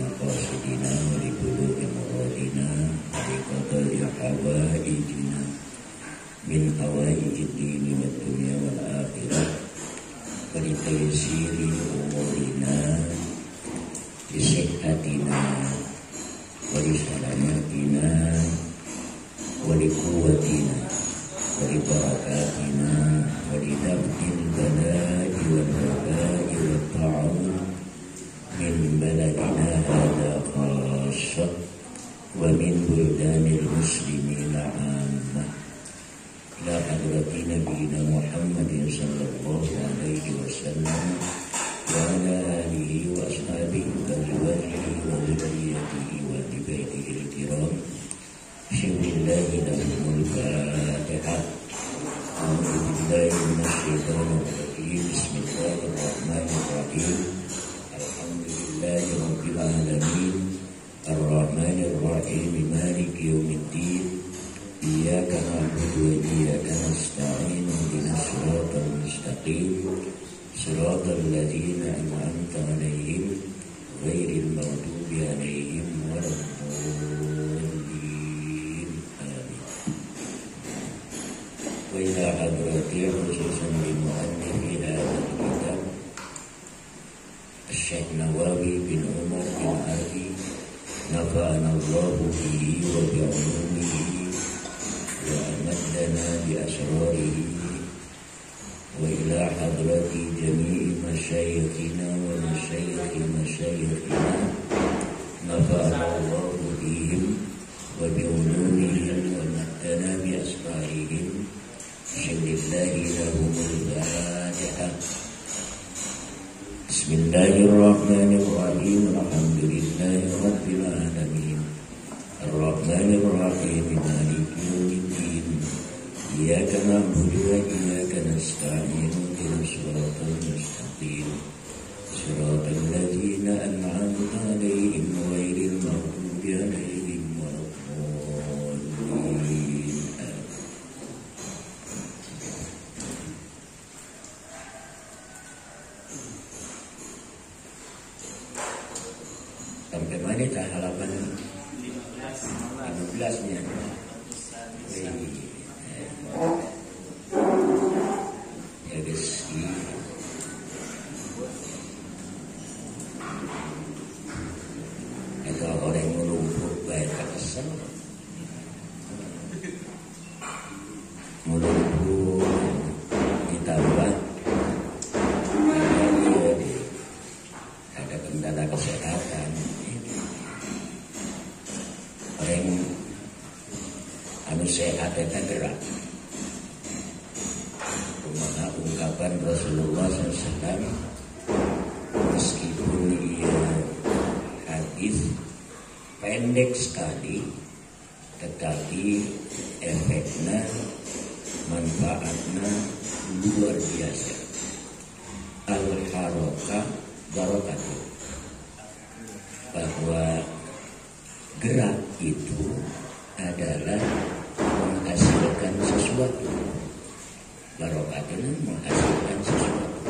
مقاصدنا ولبلوغ مرادنا ولقضاء حوائجنا من حوائج الدين والدنيا والآخرة ولتيسير أمورنا لصحتنا ولسلامتنا ولقوتنا ولبركاتنا ولدفع البلاء والوباء والطاعون من بلدنا هذا خاصة ومن بلدان المسلمين عامة إلى حضرة نبينا محمد صلى الله عليه وسلم وعلى آله وأصحابه وأزواجه وذريته وأهل بيته الكرام بسم الله لهم الفاتحة. أعوذ بالله من الشيطان الرجيم. بسم الله الرحمن الرحيم. الحمد لله رب العالمين الرحمن الرحيم مالك يوم الدين إياك نعبد وإياك نستعين اهدنا الصراط المستقيم صراط الذين أنعمت عليهم غير المغضوب عليهم ولا الضالين آمين. وإلى حضرتي خصوصا للمؤلف هذا الكتاب الشيخ نواوي بن عمر بن علي نفعنا الله به وبعلومه وأمدنا بأسراره وإلى حضرة جميع مشايخنا ومشايخ مشايخنا نفعنا الله بهم وبعلومهم ومدنا بأسرارهم بسم الله لهم الفاتحة. بسم الله الرحمن الرحيم. الحمد لله رب العالمين الرحمن الرحيم مالك يوم الدين إياك نعبد وإياك نستعين اهدنا الصراط المستقيم صراط الذين أنعمت عليهم غير المغضوب عليهم ولا الضالين. Sampai mana tak halaman 15-nya? Ya rezeki itu orang yang melumpur baik kesel melumpur ditambah ada kendala kesehatan. Orang anu sehat itu gerak. Kumana ungkapan Rasulullah SAW meskipun ia hadis pendek sekali, tetapi efeknya, manfaatnya luar biasa. Al-harokah barokatuh, bahwa gerak itu adalah menghasilkan sesuatu. Barokatnya menghasilkan sesuatu.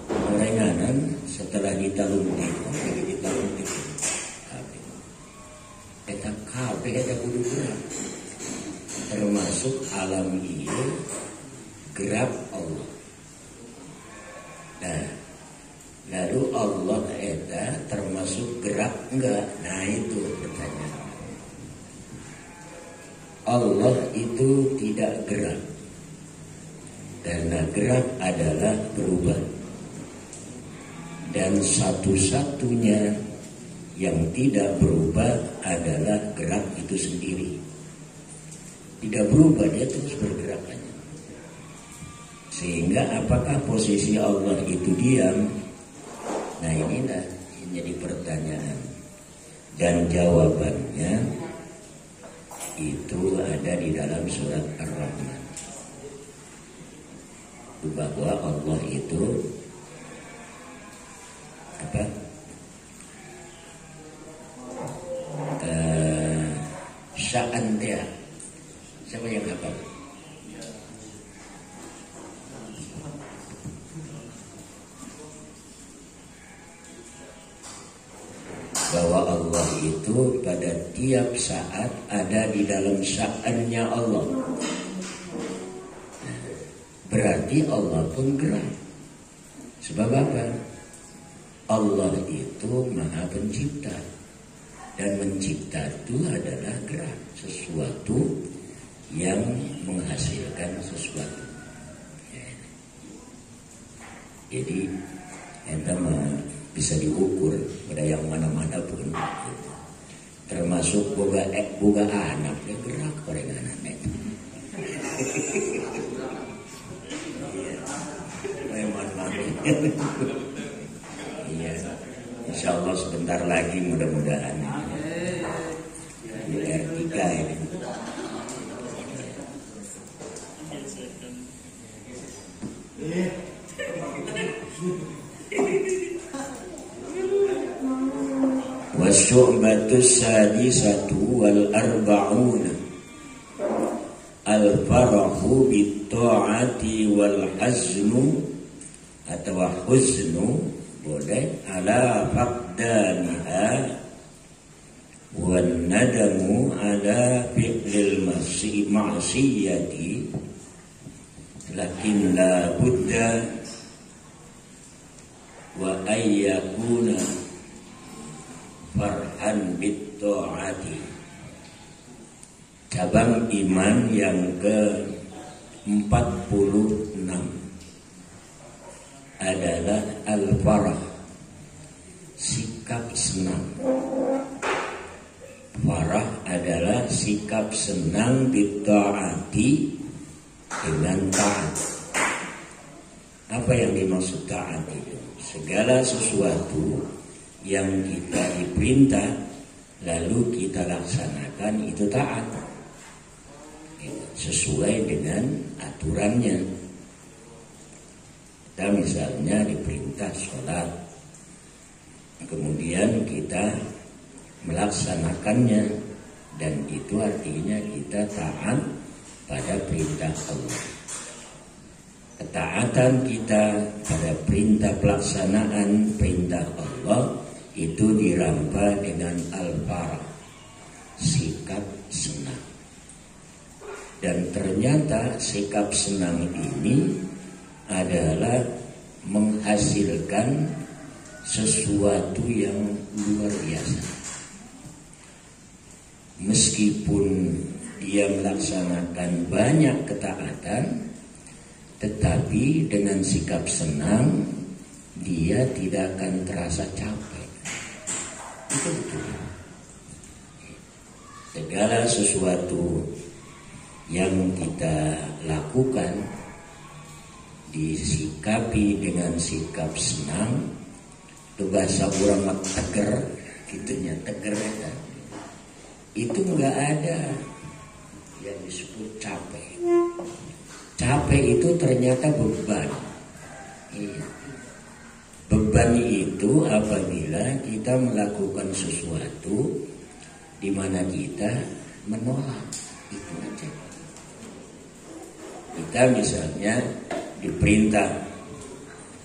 Gorenganan setelah ditaluntik, jadi ditaluntik. Kita kabeh ada kudu gerak. Termasuk alam ini gerak Allah. Nah, lalu Allah eta termasuk gerak enggak? Nah itu pertanyaan. Allah itu tidak gerak. Karena gerak adalah berubah. Dan satu-satunya yang tidak berubah adalah gerak itu sendiri. Tidak berubah, dia terus bergerak aja. Sehingga apakah posisi Allah itu diam? Nah inilah yang jadi pertanyaan. Dan jawabannya itu ada di dalam surat Ar-Rahman. Bahwa Allah itu apa? Sya'an dia. Siapa yang hafal? itu pada tiap saat ada di dalam sya'annya Allah. Berarti Allah pun gerak. Sebab apa? Allah itu Maha Pencipta. Dan mencipta itu adalah gerak, sesuatu yang menghasilkan sesuatu. Jadi ente bisa diukur pada yang mana-mana pun. Termasuk boga anak ya gerak orang anak. Iya, insya Allah sebentar lagi mudah-mudahan di R3 ini. Wasyu'batus sadisatu wal arba'una al-farahu bit-ta'ati wal haznu atau huznu boleh ala faqdaniha wan nadamu ala fi'lil ma'siyati lakin la budda wa ayyakuna farhan bit-ta'ati. Cabang iman yang ke-46 adalah al-farah, sikap senang. Farah adalah sikap senang bit-ta'ati, dengan taat. Apa yang dimaksud taat itu? Segala sesuatu yang kita diperintah lalu kita laksanakan itu taat, sesuai dengan aturannya. Kita misalnya diperintah sholat, kemudian kita melaksanakannya, dan itu artinya kita taat pada perintah Allah. Ketaatan kita pada perintah pelaksanaan perintah Allah itu dirampa dengan al-farah, sikap senang. Dan ternyata sikap senang ini adalah menghasilkan sesuatu yang luar biasa. Meskipun dia melaksanakan banyak ketaatan, tetapi dengan sikap senang dia tidak akan terasa capek. Itu betul. Segala sesuatu yang kita lakukan disikapi dengan sikap senang, itu bahasa orang teger, gitunya teger ya. Itu enggak ada yang disebut capek. Capek itu ternyata beban. Iya. Beban itu apabila kita melakukan sesuatu di mana kita menolak, itu aja. Kita misalnya diperintah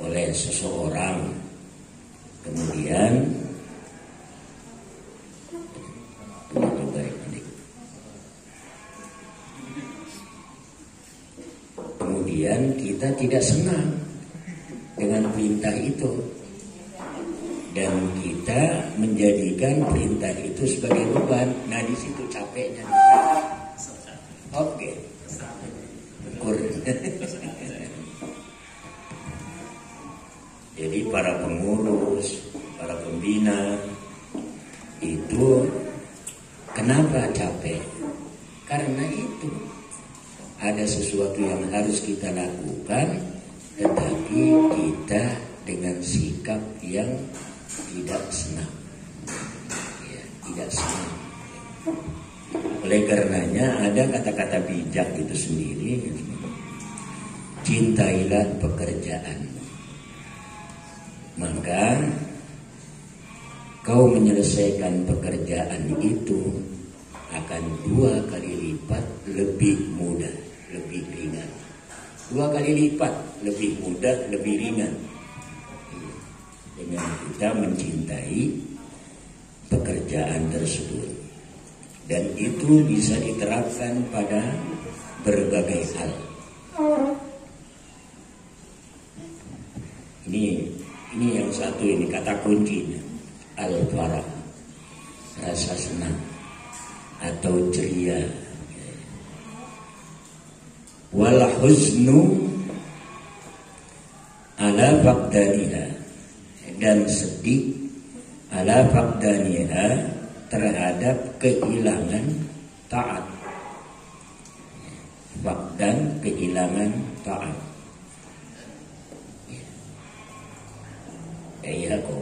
oleh seseorang, kemudian kita tidak senang dengan perintah itu, dan kita menjadikan perintah itu sebagai beban. Nah, di situ capeknya. Oke. Ukur. Jadi para pengurus, para pembina itu kenapa capek? Karena itu ada sesuatu yang harus kita lakukan, tetapi kita dengan sikap yang tidak senang, ya, tidak senang. Oleh karenanya ada kata-kata bijak itu sendiri, cintailah pekerjaan, maka kau menyelesaikan pekerjaan itu akan 2 kali lipat lebih mudah, lebih ringan. 2 kali lipat lebih mudah, lebih ringan. Dengan kita mencintai pekerjaan tersebut. Dan itu bisa diterapkan pada berbagai hal. Ini yang satu, ini kata kuncinya, al-farah, rasa senang atau ceria. Wal huznu ala faqdaniha, dan sedih ala faqdaniha, terhadap kehilangan taat. Faqdan, kehilangan taat. Ya kok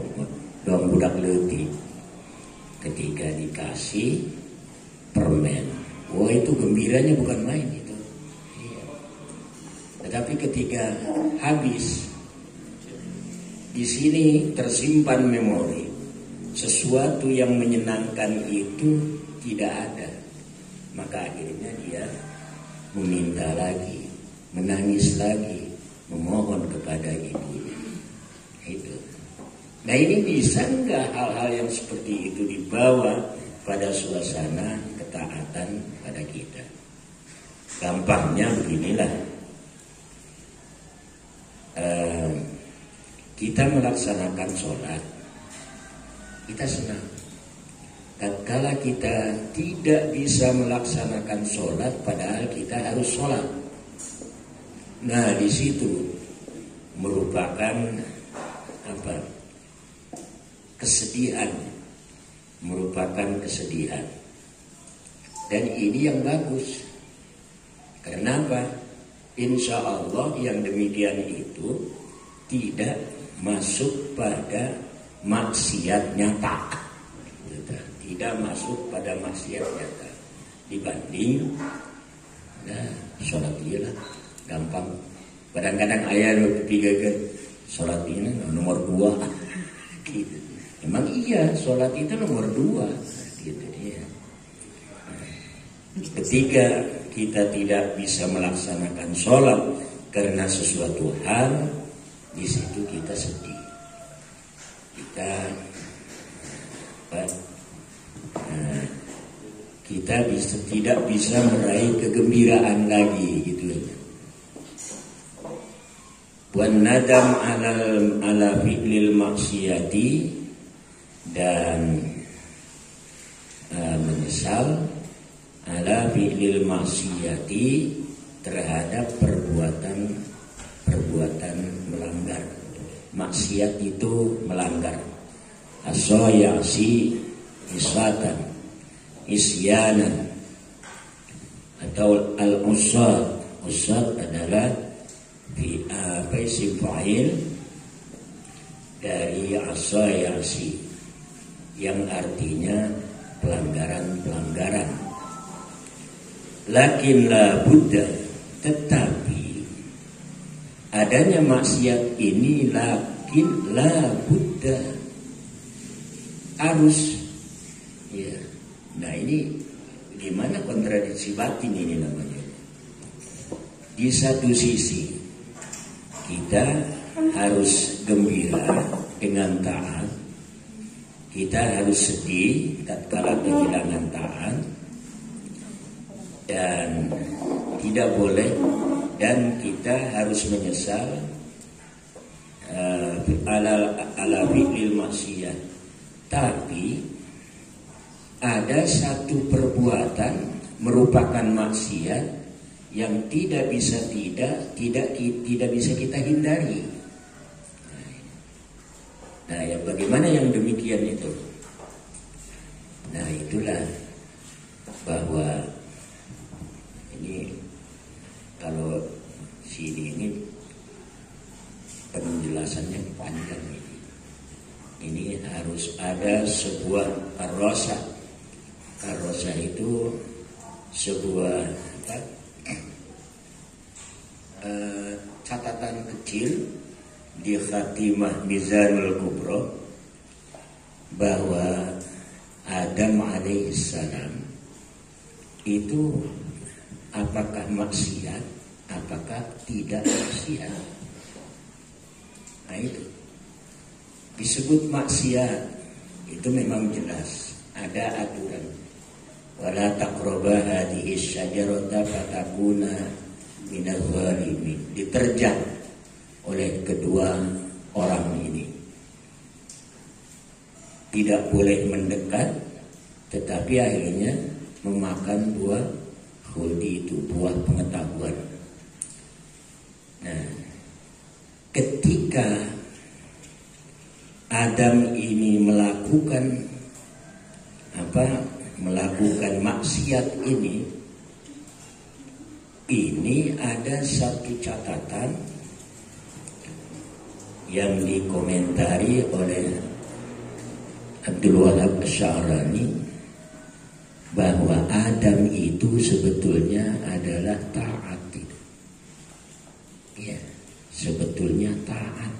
dong budak leutik ketika dikasih permen, wah itu gembiranya bukan main itu. Tetapi ketika habis, di sini tersimpan memori, sesuatu yang menyenangkan itu tidak ada, maka akhirnya dia meminta lagi, menangis lagi, memohon kepada ibunya. Itu. Nah, ini bisa nggak hal-hal yang seperti itu dibawa pada suasana ketaatan pada kita? Gampangnya beginilah. Kita melaksanakan sholat, kita senang. Tatkala kita tidak bisa melaksanakan sholat, padahal kita harus sholat. Nah, di situ merupakan apa? Kesedihan, merupakan kesedihan. Dan ini yang bagus. Kenapa? Insya Allah yang demikian itu tidak masuk pada maksiat nyata. Tidak masuk pada maksiat nyata. Dibanding sholat dia lah gampang. Kadang-kadang ayah ketiga kan sholat ini nomor 2 gitu. Emang iya, sholat itu nomor 2 gitu dia. Ketika kita tidak bisa melaksanakan sholat karena sesuatu hal, di situ kita sedih. Kita tidak bisa meraih kegembiraan lagi gitu. Wan nadam ala fi'lil maksiyati, dan menyesal ala fi'lil maksiyati, terhadap perbuatan melanggar. Maksiat itu melanggar. Asoyasi isatan, isyanan, atau al-usad. Usad adalah isim fa'il dari asoyasi, yang artinya pelanggaran-pelanggaran. Lakin la buddha, tetapi adanya maksiat ini lakin la buddha, harus ya. Nah, ini gimana kontradiksi batin ini namanya. Di satu sisi kita harus gembira dengan taat, kita harus sedih tatkala kehilangan taat, dan tidak boleh, dan kita harus menyesal ala fi'lil maksiyat. Tapi ada satu perbuatan merupakan maksiat yang tidak bisa kita hindari. Nah, yang bagaimana yang demikian itu? Nah, itulah bahwa ini kalau sini ini penjelasannya panjang ini. Ini harus ada sebuah karosa. Karosa itu sebuah catatan kecil di Khatimah Mizanul Kubro bahwa Adam alaihissalam itu apakah maksiat, apakah tidak maksiat. Nah, itu disebut maksiat itu memang jelas ada aturan. Wala taqraba hadhihi syajarata fatakuna minaz zalimin. Diterjang oleh kedua orang ini. Tidak boleh mendekat, tetapi akhirnya memakan buah khuldi, itu buah pengetahuan. Nah, ketika Adam ini melakukan maksiat ini ada satu catatan yang dikomentari oleh Abdul Wahab Asy'arani, bahwa Adam itu sebetulnya adalah taat. Ya, sebetulnya taat.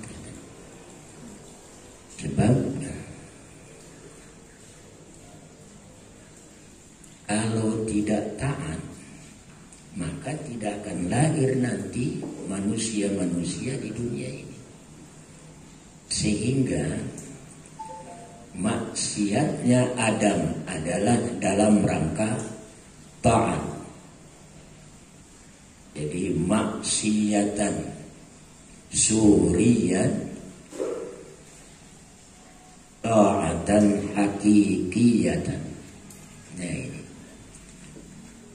Sebab kalau tidak taat, maka tidak akan lahir nanti manusia-manusia di dunia ini. Sehingga maksiatnya Adam adalah dalam rangka taat. Jadi maksiatan suriyan, taatan hakikiyatan. Nah ini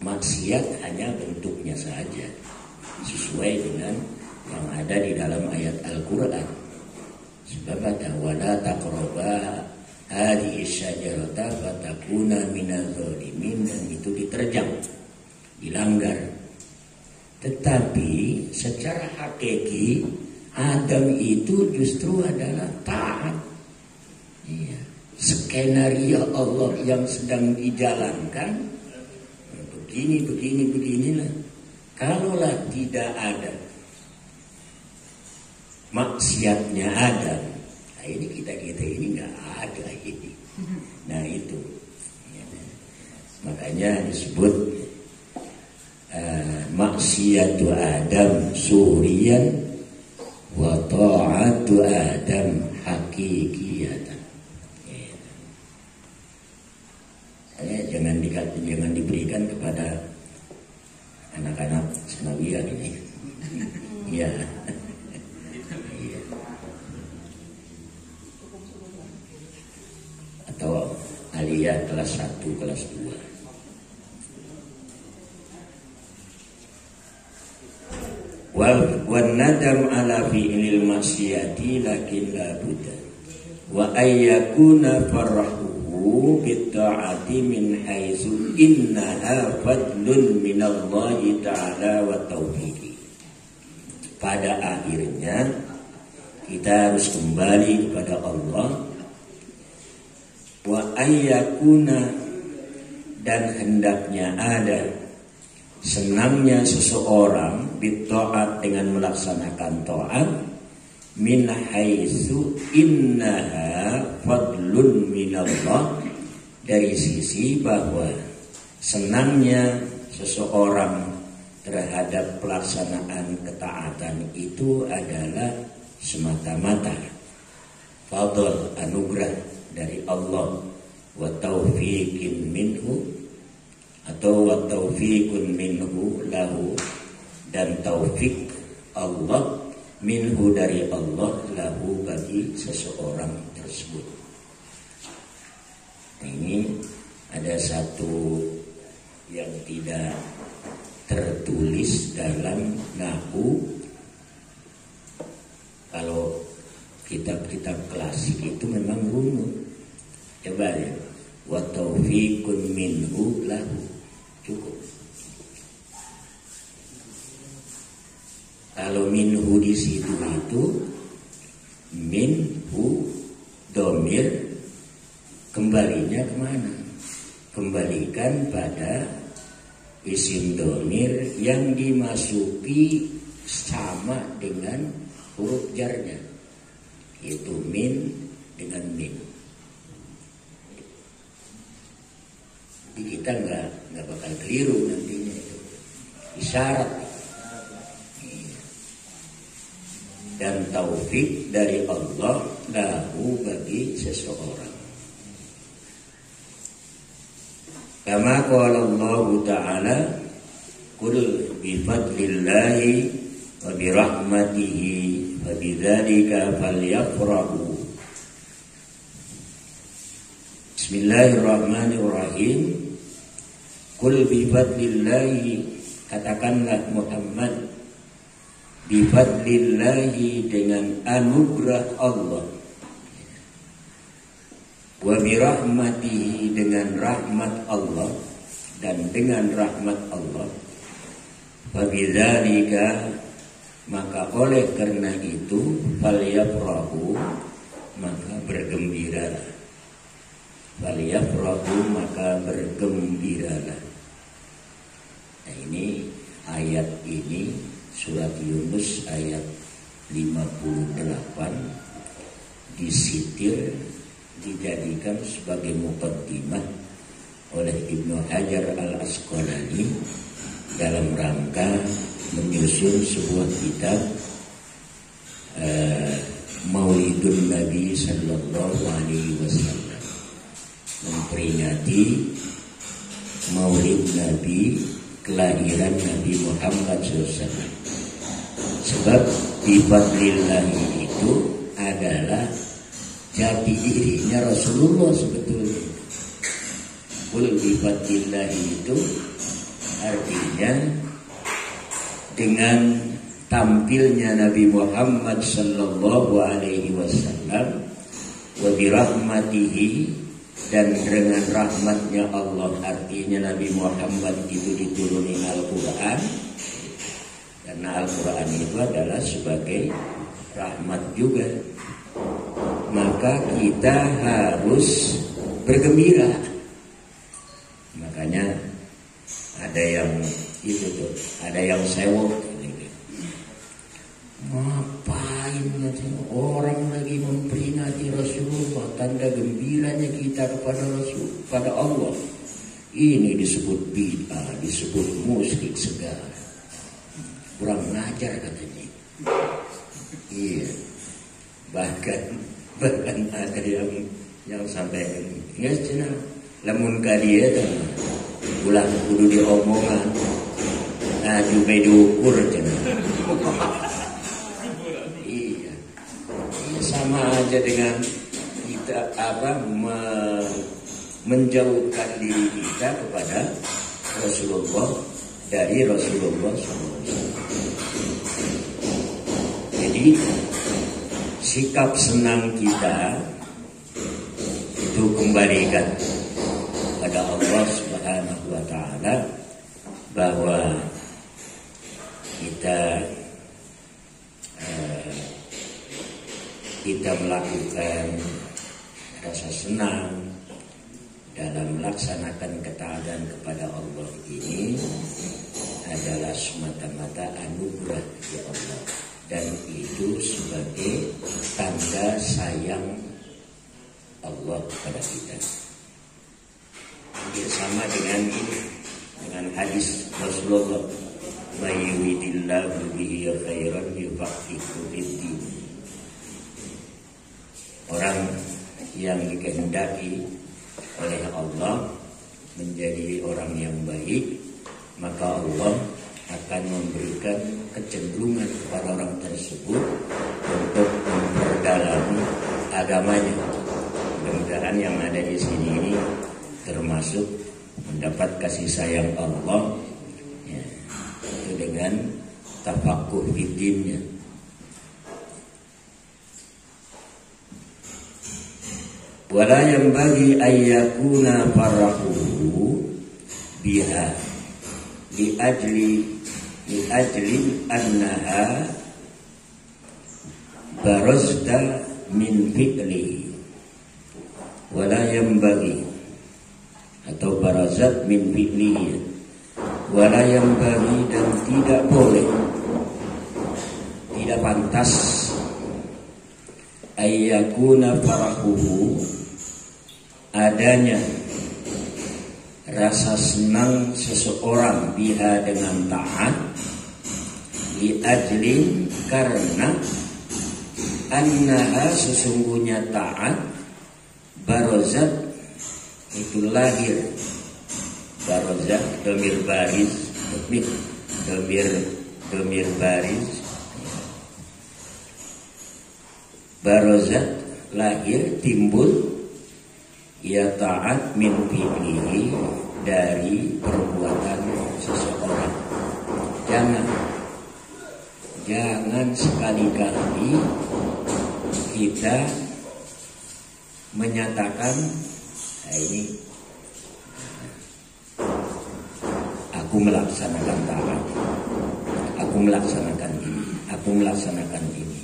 maksiat hanya bentuknya saja, sesuai dengan yang ada di dalam ayat Al-Quran. Sebab ada wala taqraba hadhihi syajarata fatakuna minaz zalimin, dan itu diterjang, dilanggar. Tetapi secara hakiki Adam itu justru adalah taat. Iya. Skenario Allah yang sedang dijalankan beginilah. Kalaulah tidak ada maksiatnya Adam, nah ini kita ini nggak ada ini. Nah itu, makanya disebut maksiatu Adam suriyan wa ta'atu Adam hakikiyatan. Jangan diberikan kepada anak-anak Sanawiyah ini. Ya. Atau aliyah kelas 1, kelas 2. Wal nadam ala fi'lil maksiyati lakin la budda wa ayyakuna farrahu bitta'ati min haitsu innaha fadlun minallahi ta'ala wa taufiqi. Pada akhirnya kita harus kembali kepada Allah. Wa ayyakuna, dan hendaknya ada senangnya seseorang bitta'at, dengan melaksanakan ta'at, min haitsu innaha fadlun minallah, dari sisi bahwa senangnya seseorang terhadap pelaksanaan ketaatan itu adalah semata-mata fadl, anugerah dari Allah, wa taufiqin minhu, atau wa taufiqun minhu lahu, dan taufik Allah minhu, dari Allah, lahu, bagi seseorang tersebut. Ini ada satu yang tidak tertulis dalam nahwu. Kalau kitab-kitab klasik itu memang runut. Coba ya, wa taufiqun minhu lahu, cukup. Kalau minhu di situ itu minhu domir, kembalinya kemana? Kembalikan pada isim domir yang dimasuki sama dengan huruf jarnya, yaitu min dengan min. Jadi kita nggak bakal keliru nantinya itu isyarat. Dan taufik dari Allah lahu, bagi seseorang. Kama qala Allah Ta'ala, qul bi fadlillahi wa bi rahmatihi wa bidzalika falyafrahu. Bismillahirrahmanirrahim. Qul bi fadlillahi, katakanlah Muhammad, bi fadlillahi, dengan anugerah Allah, wa bi rahmatihi, dengan rahmat Allah, dan dengan rahmat Allah, wa bidzalika, maka oleh karena itu, falyafrahu, maka bergembiralah. Falyafrahu, maka bergembiralah. Nah, ini ayat ini surat Yunus ayat 58 disitir, dijadikan sebagai muqaddimah oleh Ibnu Hajar Al-Asqalani dalam rangka menyusun sebuah kitab Maulidun Nabi Sallallahu Alaihi Wasallam, memperingati Maulid Nabi, kelahiran Nabi Muhammad SAW. Sebab bi fadlillahi itu adalah jati dirinya Rasulullah sebetulnya. Qul bi fadlillahi itu artinya dengan tampilnya Nabi Muhammad sallallahu alaihi wasallam, wa bi rahmatihi, dan dengan rahmatnya Allah, artinya Nabi Muhammad itu dituruni Al-Quran, karena Al-Quran itu adalah sebagai rahmat juga. Maka kita harus bergembira. Makanya ada yang itu tuh, ada yang sewok. Ngapain orang lagi memperingati Rasulullah, tanda gembiranya kita kepada Rasul, pada Allah. Ini disebut bid'ah, disebut musyrik segala. Kurang ngajar katanya. Iya. Bahkan ada yang sampai nggak cina lamun kali ya, ulang kudu diomongan, nah juga diukur cina. Iya, sama aja dengan kita menjauhkan diri kita kepada Rasulullah dari Rasulullah SAW. Jadi sikap senang kita itu kembalikan pada Allah Subhanahu wa Ta'ala, bahwa kita melakukan rasa senang dalam melaksanakan ketaatan kepada Allah ini adalah semata-mata anugerah dari Allah, dan itu sebagai tanda sayang Allah kepada kita. Ini sama dengan ini, dengan hadis Rasulullah, "May yuridillahu bihi khairan yufaqihu fid-din." Orang yang dikehendaki oleh Allah menjadi orang yang baik, maka Allah akan memberikan kecenderungan kepada orang tersebut untuk memperdalam agamanya. Mudah-mudahan yang ada di sini ini termasuk mendapat kasih sayang Allah, ya, itu dengan tafakuh fid-dinnya. Wala yanbaghi ayyakuna farahuhu biha li ajli annaha barazta min fi'lihi. Wala yanbaghi atau barazat min fi'lihi. Wala yanbaghi, dan tidak boleh, tidak pantas, ayyakuna farahuhu, adanya rasa senang seseorang biha, dengan taat, li ajlin, karena annaha, sesungguhnya taat, barazat itu lahir Barozah domir baris, domir baris. Barozat lahir timbul ya ta'at min fi'lihi, dari perbuatan seseorang. Jangan sekali-kali kita menyatakan ini aku melaksanakan taat, aku melaksanakan ini, aku melaksanakan ini.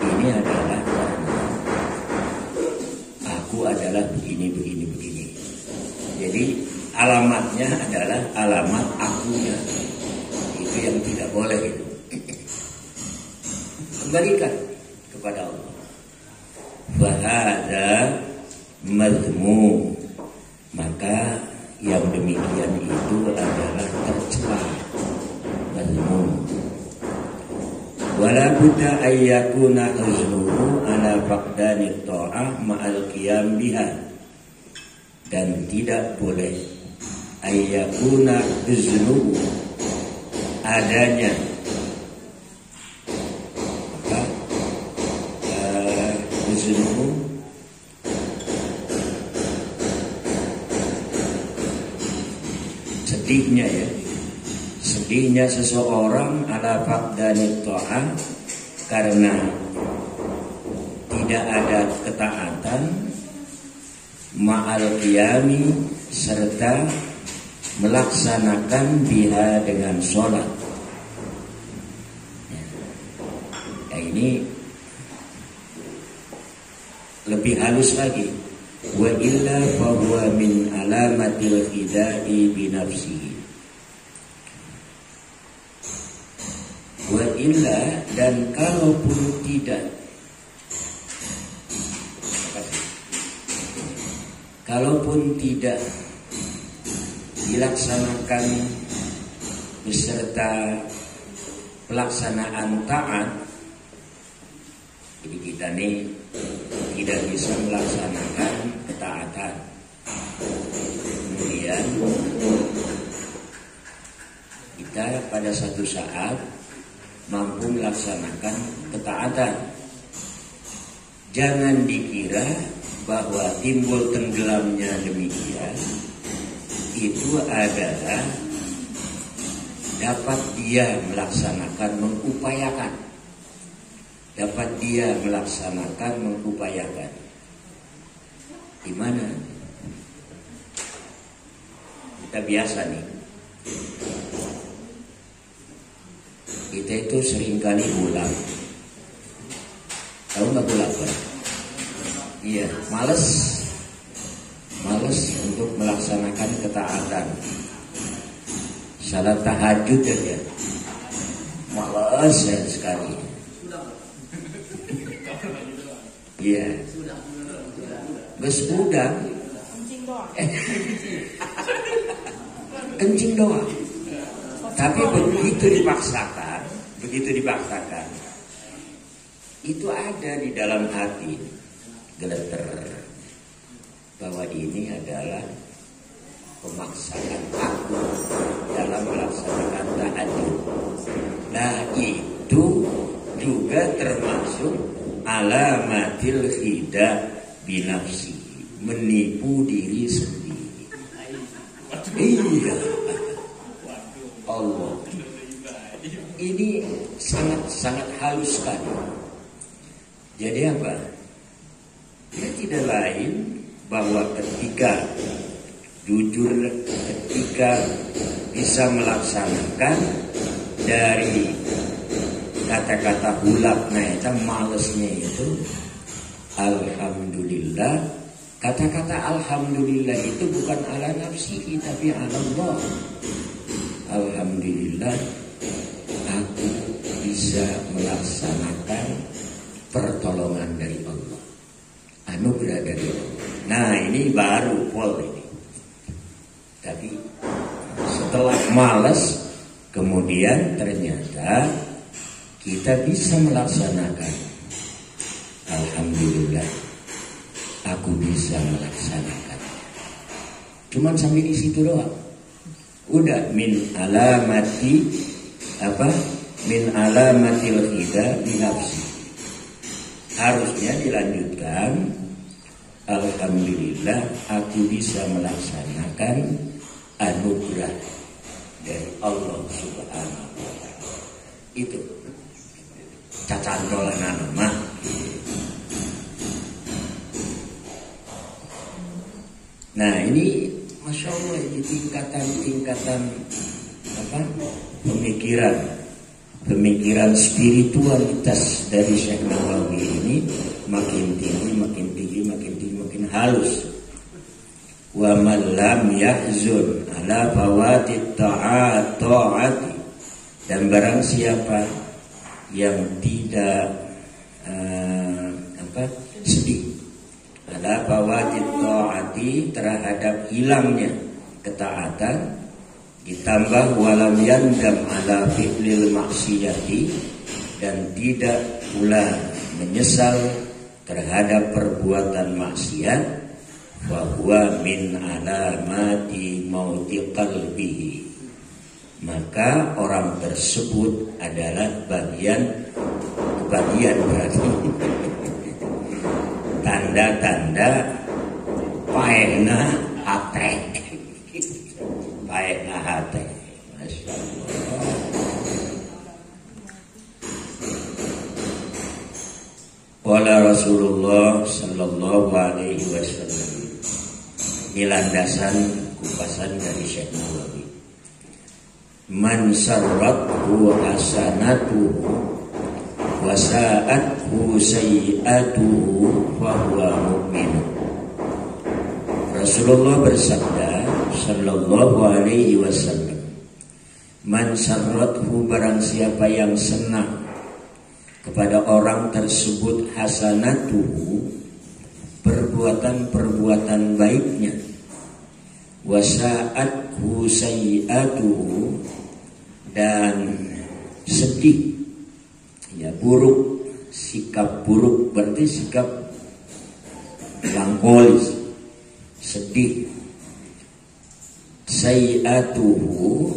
Ini adalah karena aku adalah begini. Jadi alamatnya adalah alamat akunya. Itu yang tidak boleh itu. Kembalikan kepada Allah. Fahada mazmum, maka yang demikian itu adalah tercela, mazmum. Wala budda ayyakuna uznuhu ala faqdani ta'ah ma'al qiyam biha, dan tidak boleh ayyakuna uznuhu, adanya uznuhu sedihnya seseorang ala faqdani ta'ah, karena tidak ada ketaatan, ma'al qiyami, serta melaksanakan biha, dengan sholat. Ya, ini lebih halus lagi. Wa illa fahuwa min alamatil khidai binafsihi. Wa illa, dan kalaupun tidak dilaksanakan beserta pelaksanaan taat, jadi kita nih tidak bisa melaksanakan ketaatan, kemudian kita pada satu saat mampu melaksanakan ketaatan. Jangan dikira bahwa timbul tenggelamnya demikian itu adalah dapat dia melaksanakan, mengupayakan. Dapat dia melaksanakan, mengupayakan. Di mana? Kita biasa nih. Kita itu seringkali ulang. Tahu nggak ulang? Iya, males untuk melaksanakan ketaatan. Salat tahajud aja, males ya sekali. Iya. Udah. Kencing doang. Tapi begitu dipaksakan, itu ada di dalam hati geleter bahwa ini adalah pemaksaan aku dalam melaksanakan tahajud. Nah, itu juga termasuk alamatil khida binafsi, menipu diri sendiri. Iya, Allah, ini sangat halus sekali. Jadi apa? Ya tidak lain bahwa ketika jujur, ketika bisa melaksanakan dari kata-kata hulaknya itu, malesnya itu, alhamdulillah. Kata-kata alhamdulillah itu bukan ala nafsihi tapi ala Allah. Alhamdulillah, aku bisa melaksanakan pertolongan dari Allah, anugerah dari Allah. Nah, ini baru pol ini. Tapi setelah malas, kemudian ternyata kita bisa melaksanakan. Alhamdulillah, aku bisa melaksanakan. Cuman sampai di situ doang. Udah min alamati apa? Min alamatil khida bi nafsi. Harusnya dilanjutkan, alhamdulillah aku bisa melaksanakan anugerah dari Allah Subhanahu wa taala. Itu cacantolan nama. Nah, ini Masya Allah, ini tingkatan apa? Pemikiran spiritualitas dari Syekh Nawawi ini makin tinggi, makin halus. Wa man lam yahzun ala fawatit ta'ati, dan barang siapa yang tidak sedih ala fawatit ta'ati, terhadap hilangnya ketaatan, ditambah walam yandam ala fi'lil maksiyati, dan tidak pula menyesal terhadap perbuatan maksiat, bahwa min alamati mauti qalbihi, maka orang tersebut adalah bagian berarti tanda-tanda paena hati. Paena hati. Masya Allah. Wala Rasulullah sallallahu alaihi wasallam. Ini landasan kupasan dari Syekh Nawawi. Man sarrathu hasanatuhu wa sa'athu sayyi'atuhu fa huwa mu'min. Rasulullah bersabda sallallahu alaihi wasallam, man sarrathu, barang siapa yang senang kepada orang tersebut hasanatuhu, perbuatan-perbuatan baiknya, wasa'athu sayyi'atuhu, dan sedih, ya buruk, sikap buruk berarti sikap melankolis, sedih, sayyi'atuhu,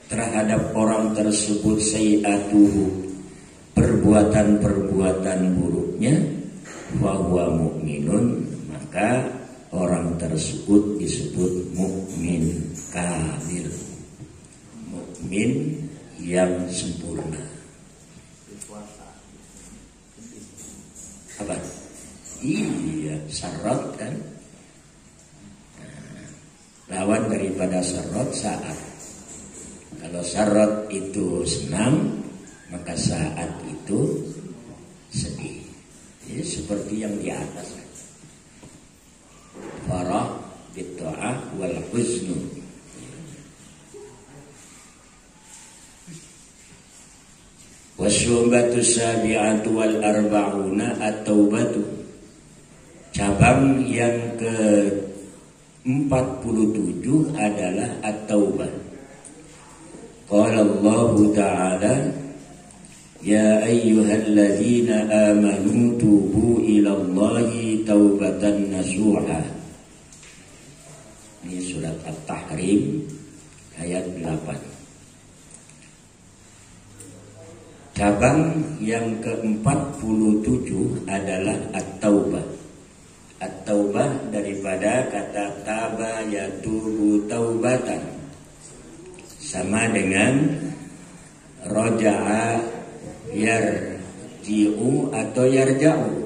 terhadap orang tersebut, sayyi'atuhu, perbuatan-perbuatan buruknya, wa huwa mu'minun, maka orang tersebut disebut mukmin kamil, mukmin yang sempurna. Apa? Iya, syarat kan. Lawan daripada syarat saat. Kalau syarat itu senang, maka saat itu sedih. Jadi seperti yang di atas. Farah bitta'ah wal huznu. Wasyubatu sabi'atu wal arba'una at-taubatu. Cabang yang ke-47 adalah at-taubah. Qala Allah Ta'ala, ya ayyuhalladzina amanu tubu ilallahi taubatan nasuha. Ini surat At-Tahrim ayat 8. Cabang yang ke-47 adalah At-Taubah. At-Taubah daripada kata taba yatubu taubatan, sama dengan roja'a yarji'u atau yarja'u.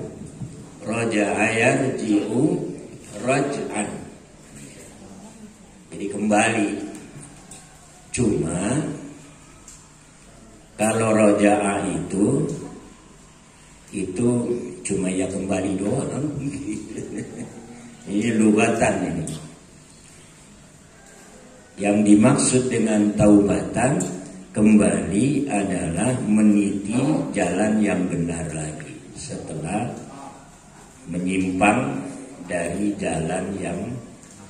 Roja'a yarji'u raj'an, jadi kembali. Cuma kalau roja'a itu cuma ya kembali doang. Ini lugatan ini. Yang dimaksud dengan taubatan kembali adalah meniti jalan yang benar lagi setelah menyimpang dari jalan yang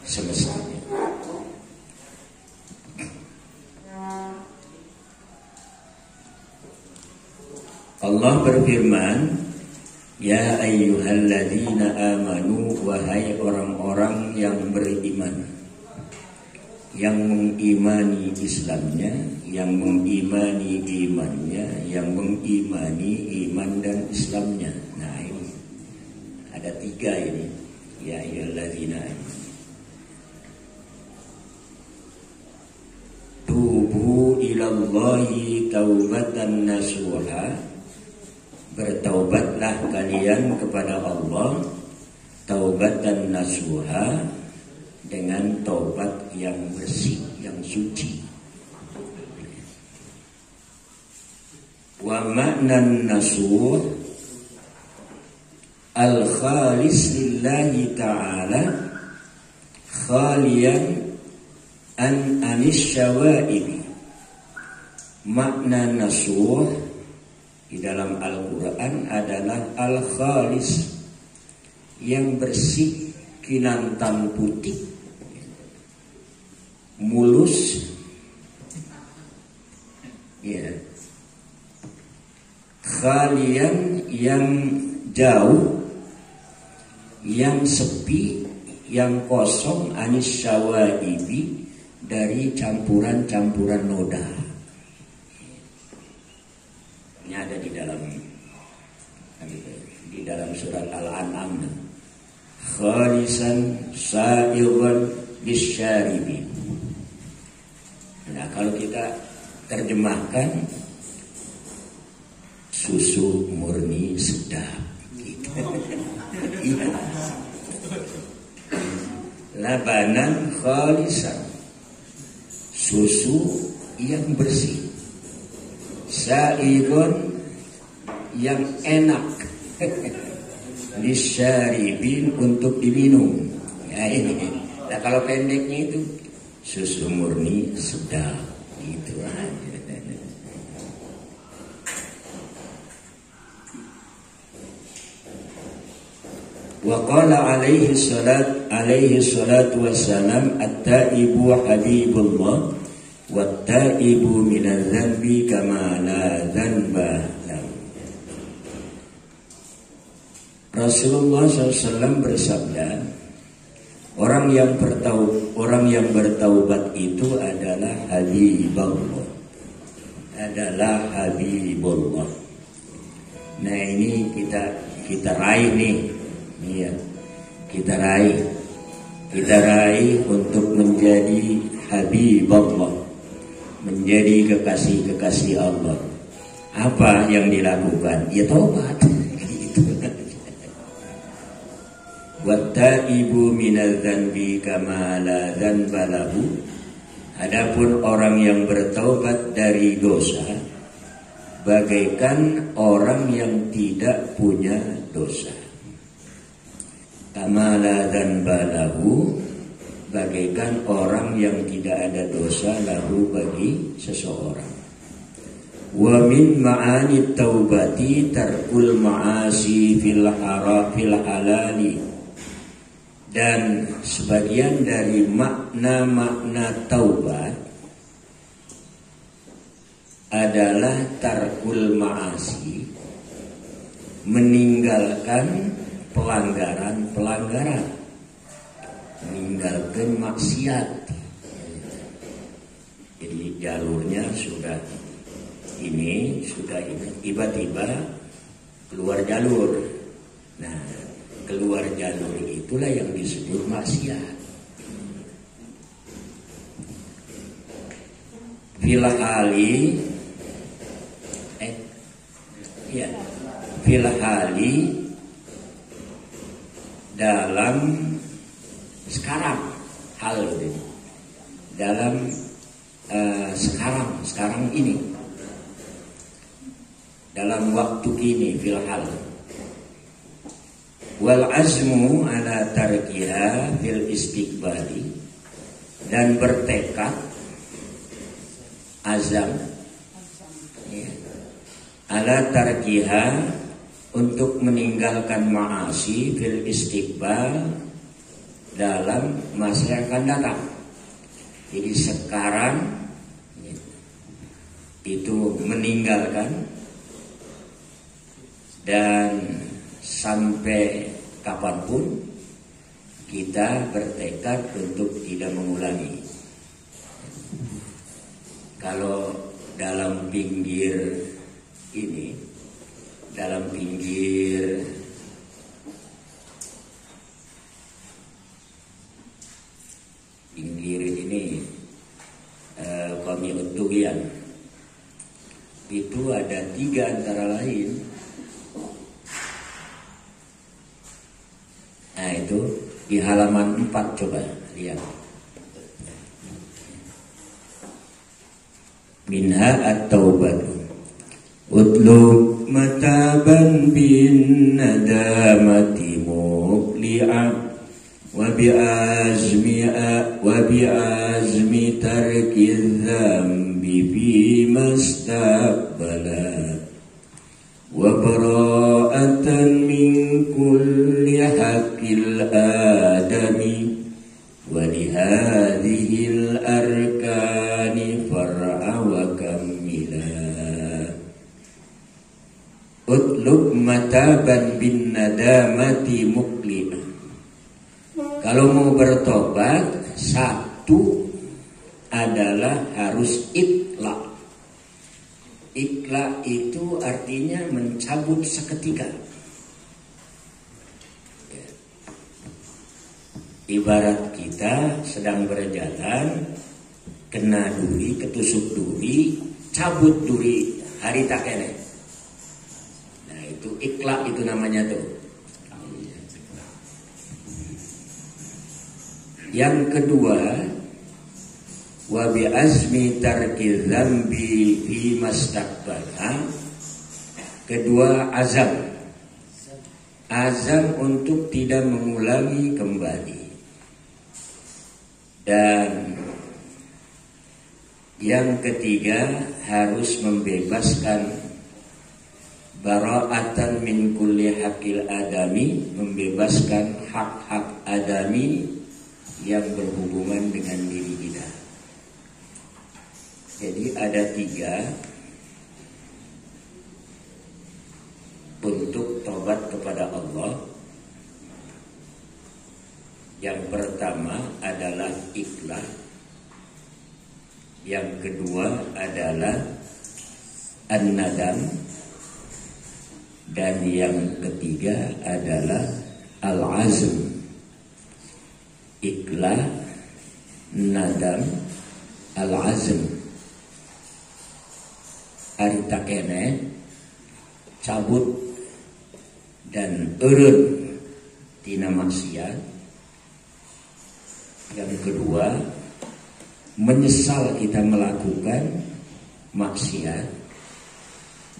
semestinya. Allah berfirman, Ya ayyuhalladzina amanu, wahai orang-orang yang beriman, yang mengimani Islamnya, yang mengimani imannya, yang mengimani iman dan Islamnya. Nah ini ada 3 ini. Ya ayyuhalladzina amanu, tubu ilallahi taubatan nasuha, bertaubatlah kalian kepada Allah taubatan nasuha, dengan taubat yang bersih, yang suci. Wa ma'nan nasuh al-khalis lillahi ta'ala khaliyan an anis syawaibi. Makna nasuh di dalam Al-Quran adalah al-khalis, yang bersih, kinantan putih, mulus, ya, khalian yang jauh, yang sepi, yang kosong, anis syawaibi, dari campuran-campuran noda. Ini ada di dalam surat Al-An'am. Khalisan sa'iran lisyaribin. Nah, kalau kita terjemahkan, susu murni sedap gitu. Labanan khalisan, susu yang bersih. Sa'irun, yang enak. Lisyaribin, untuk diminum. Ya ini. Nah kalau pendeknya itu susu murni sedap gitu aja. Wa qala alaihi salatu wassalam, at-taibu habibullah wat-taibu minadz dzanbi kama la dzanba lahu. Rasulullah SAW bersabda, orang yang bertaubat itu adalah habibullah, Nah ini kita raih nih, ya, kita raih untuk menjadi habibullah, menjadi kekasih Allah. Apa yang dilakukan? Ya taubat. Gitu. Wattaibu minadz dzanbi kama la dzanba lahu. Adapun orang yang bertaubat dari dosa bagaikan orang yang tidak punya dosa. Kama la dzanba lahu, bagaikan orang yang tidak ada dosa lahu bagi seseorang. Wa min ma'ani taubati tarkul ma'asi fil halali. Dan sebagian dari makna-makna taubat adalah tarkul ma'asi, meninggalkan pelanggaran, meninggalkan maksiat. Jadi jalurnya sudah ini tiba-tiba keluar jalur. Nah, keluar jalur itulah yang disebut maksiat. Filhali dalam sekarang, hal ini dalam sekarang ini, dalam waktu kini, filhal. Wal azmu ala tarkiha fil istiqbali, dan bertekad, azam, ya, ala tarkiha, untuk meninggalkan ma'asi fil istiqbal, dalam masa yang akan datang. Jadi sekarang ya, itu meninggalkan, dan sampai kapanpun kita bertekad untuk tidak mengulangi. Kalau dalam pinggir ini, dalam pinggir ini kami Utugian itu ada 3 antara lain. Nah itu di halaman 4, coba lihat. Minha at-taubah utlub mataban bin nadamati muqli'a wa bi'azmi tarkiz zambi bima istaqbala wa bara'atan min kulli haqqil adami wa lihadhil arkani far'a wa kammila. Utlub mataban bin nadamati muqli'a. Kalau mau bertobat, 1 adalah harus ikhla. Ikhla itu artinya mencabut seketika. Ibarat kita sedang berjalan, kena duri, ketusuk duri, cabut duri, hari tak kene. Nah itu ikhla, itu namanya tuh. Yang kedua, wa bi azmi tarki dzambi fi mastaqbala. Kedua, azam untuk tidak mengulangi kembali. Dan yang ketiga, harus membebaskan bara'atan min kulli haqqil adami, membebaskan hak-hak adami yang berhubungan dengan diri kita. Jadi ada 3 untuk tobat kepada Allah. Yang pertama adalah ikhlas. Yang kedua adalah an-nadam. Dan yang ketiga adalah al-azm. Ikhlas, nadam, al-azm. Ari takene cabut dan eureun tina maksiat. Yang kedua, menyesal kita melakukan maksiat.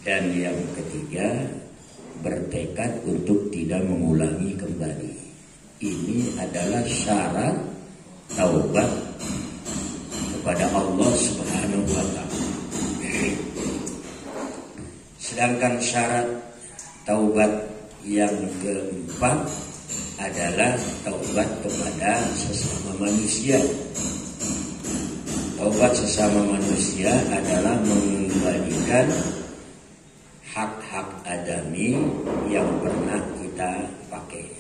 Dan yang ketiga, bertekad untuk tidak mengulangi kembali. Ini adalah syarat taubat kepada Allah Subhanahu wa ta'ala. Sedangkan syarat taubat yang keempat adalah taubat kepada sesama manusia. Taubat sesama manusia adalah mengembalikan hak-hak adami yang pernah kita pakai.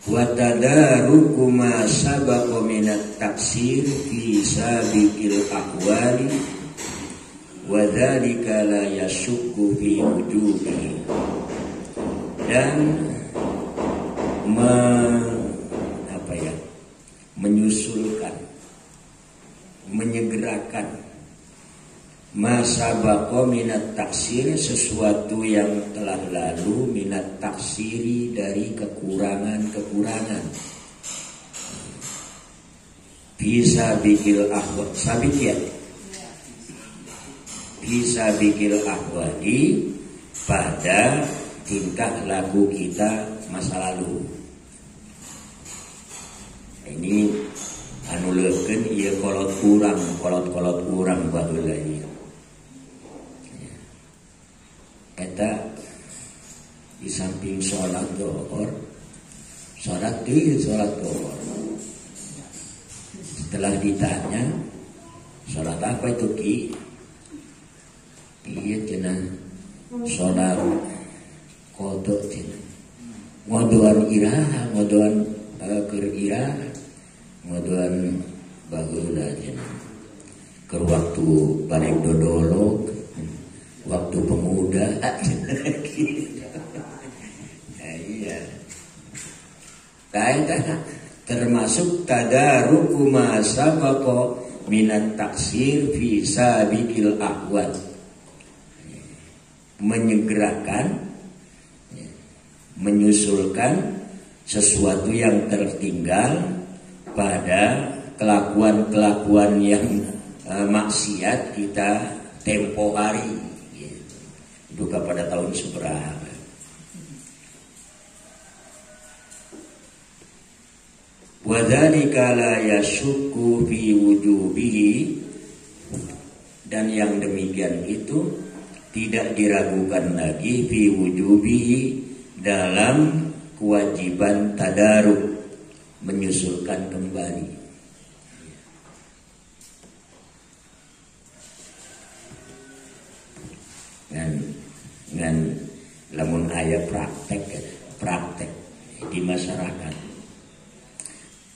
Wa tadaruku ma sabaqa minat taksir fi sabiqil ahwali wa dzalika la yashukku fi wujubi. Dan menyusulkan, menyegerakan masa bako minat taksir, sesuatu yang telah lalu, minat taksiri, dari kekurangan-kekurangan. Bisa bikin ahwal, sabit ya. Bisa bikin ahwali pada tingkah laku kita masa lalu. Ini anu leukeun ieu kolot urang baheula ieu. Eta di samping sholat zuhur, sholat zuhur. Setelah ditanya, sholat apa itu Ki? iya cenah sholat kodok cenah ngodoan iraha ngodoan keur iraha ngodoan baheula cenah keur waktu balik dodolog waktu pemuda ya, iya termasuk tadaruku ma sabaqa minat taksir fi sabiqil ahwal, menyegerakan menyusulkan sesuatu yang tertinggal pada kelakuan-kelakuan yang maksiat kita tempo hari duka pada tahun seberapa. Wadzalika la yashukku fi wujubihi, dan yang demikian itu tidak diragukan lagi fi wujubihi dalam kewajiban tadaruk menyusulkan kembali. Dengan lamun aya praktek di masyarakat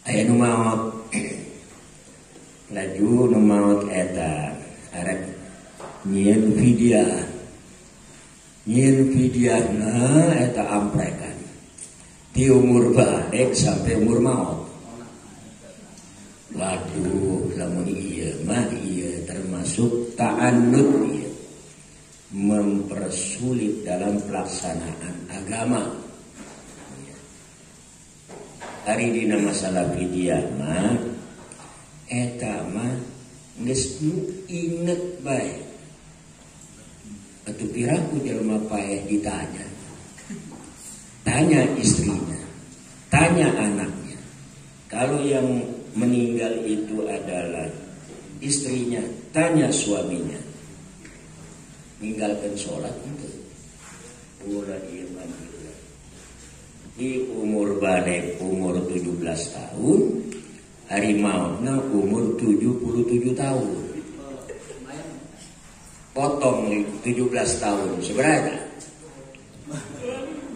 aya nu maot laju nu maot eta arek nyieun fidyah na eta amprekan di umur balik sampai umur maot. Waduh, lamun ieu mah ieu termasuk ta'annud, ieu mempersulit dalam pelaksanaan agama. Hari dina masalah fidyah mah eta mah geus inget bae. Atuh piraku jelema paeh ditanya. Tanya istrinya, tanya anaknya. Kalau yang meninggal itu adalah istrinya, tanya suaminya. Ninggalkan sholat itu ulah ieu mah di umur balik umur 17 tahun, hari mautna umur 77 tahun. Potong 17 tahun seberapa?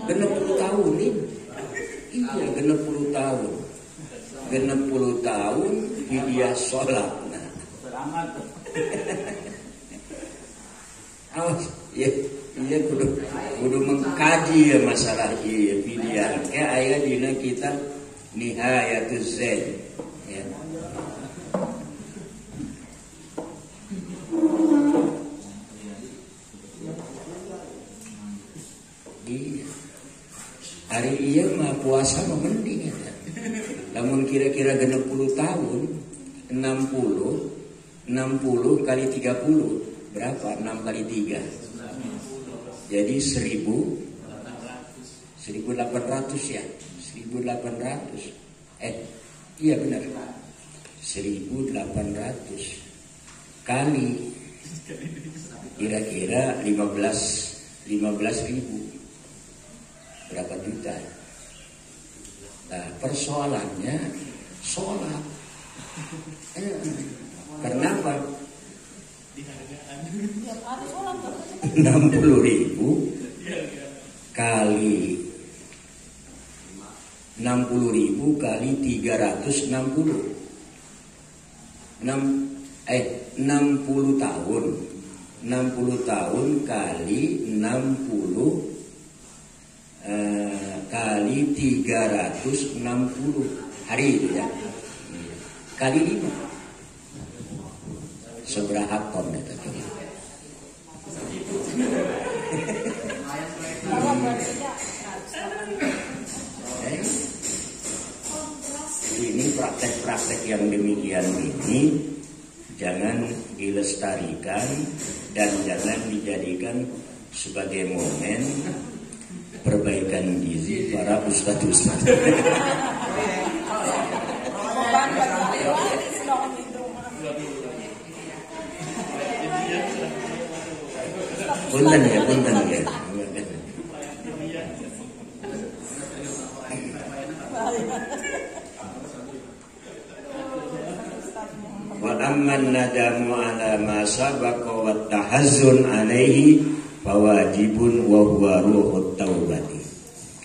60 tahun nih. Iya, 60 tahun. 60 tahun dia sholat. Nah. Awas, iya kudu mengkaji ya masalah ieu fidyah. Kayak aya dina kita Nihayatuz Zain. Ya. Iya. Hari ieu mah puasa mah mending eta. Lamun kira-kira 60 tahun 60 kali 30 berapa? 6 kali 3 jadi 1800 ya. 1800 iya benar 1800 kali kira-kira 15.000 berapa juta. Nah persoalannya sholat. Kenapa? 60.000 kali 60.000 kali 360 60 tahun 60 tahun kali 60 kali 360 hari itu ya kali 5 seberapa ton itu coba. Ini praktek-praktek yang demikian ini jangan dilestarikan dan jangan dijadikan sebagai momen perbaikan gizi para ustadz-ustadz. Punten ya. Wa amman nadamu ala ma sabaqa wa tahazzun alaihi fawajibun wa huwa ruhut taubati.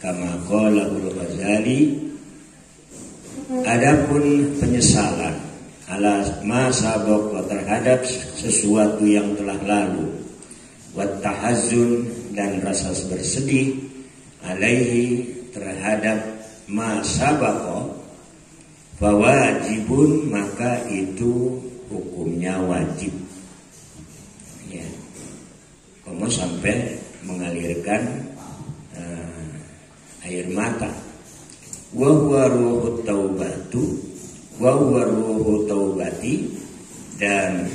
Kama qala Al-Ghazali. Adapun penyesalan ala ma sabaqa terhadap sesuatu yang telah lalu, wa tahazzun dan rasa bersedih alaihi terhadap ma sabaqa, fawajibun maka itu hukumnya wajib. Ya. Kamu sampai mengalirkan air mata. Wa huwa ruhut taubatu, wa huwa ruhut taubati, dan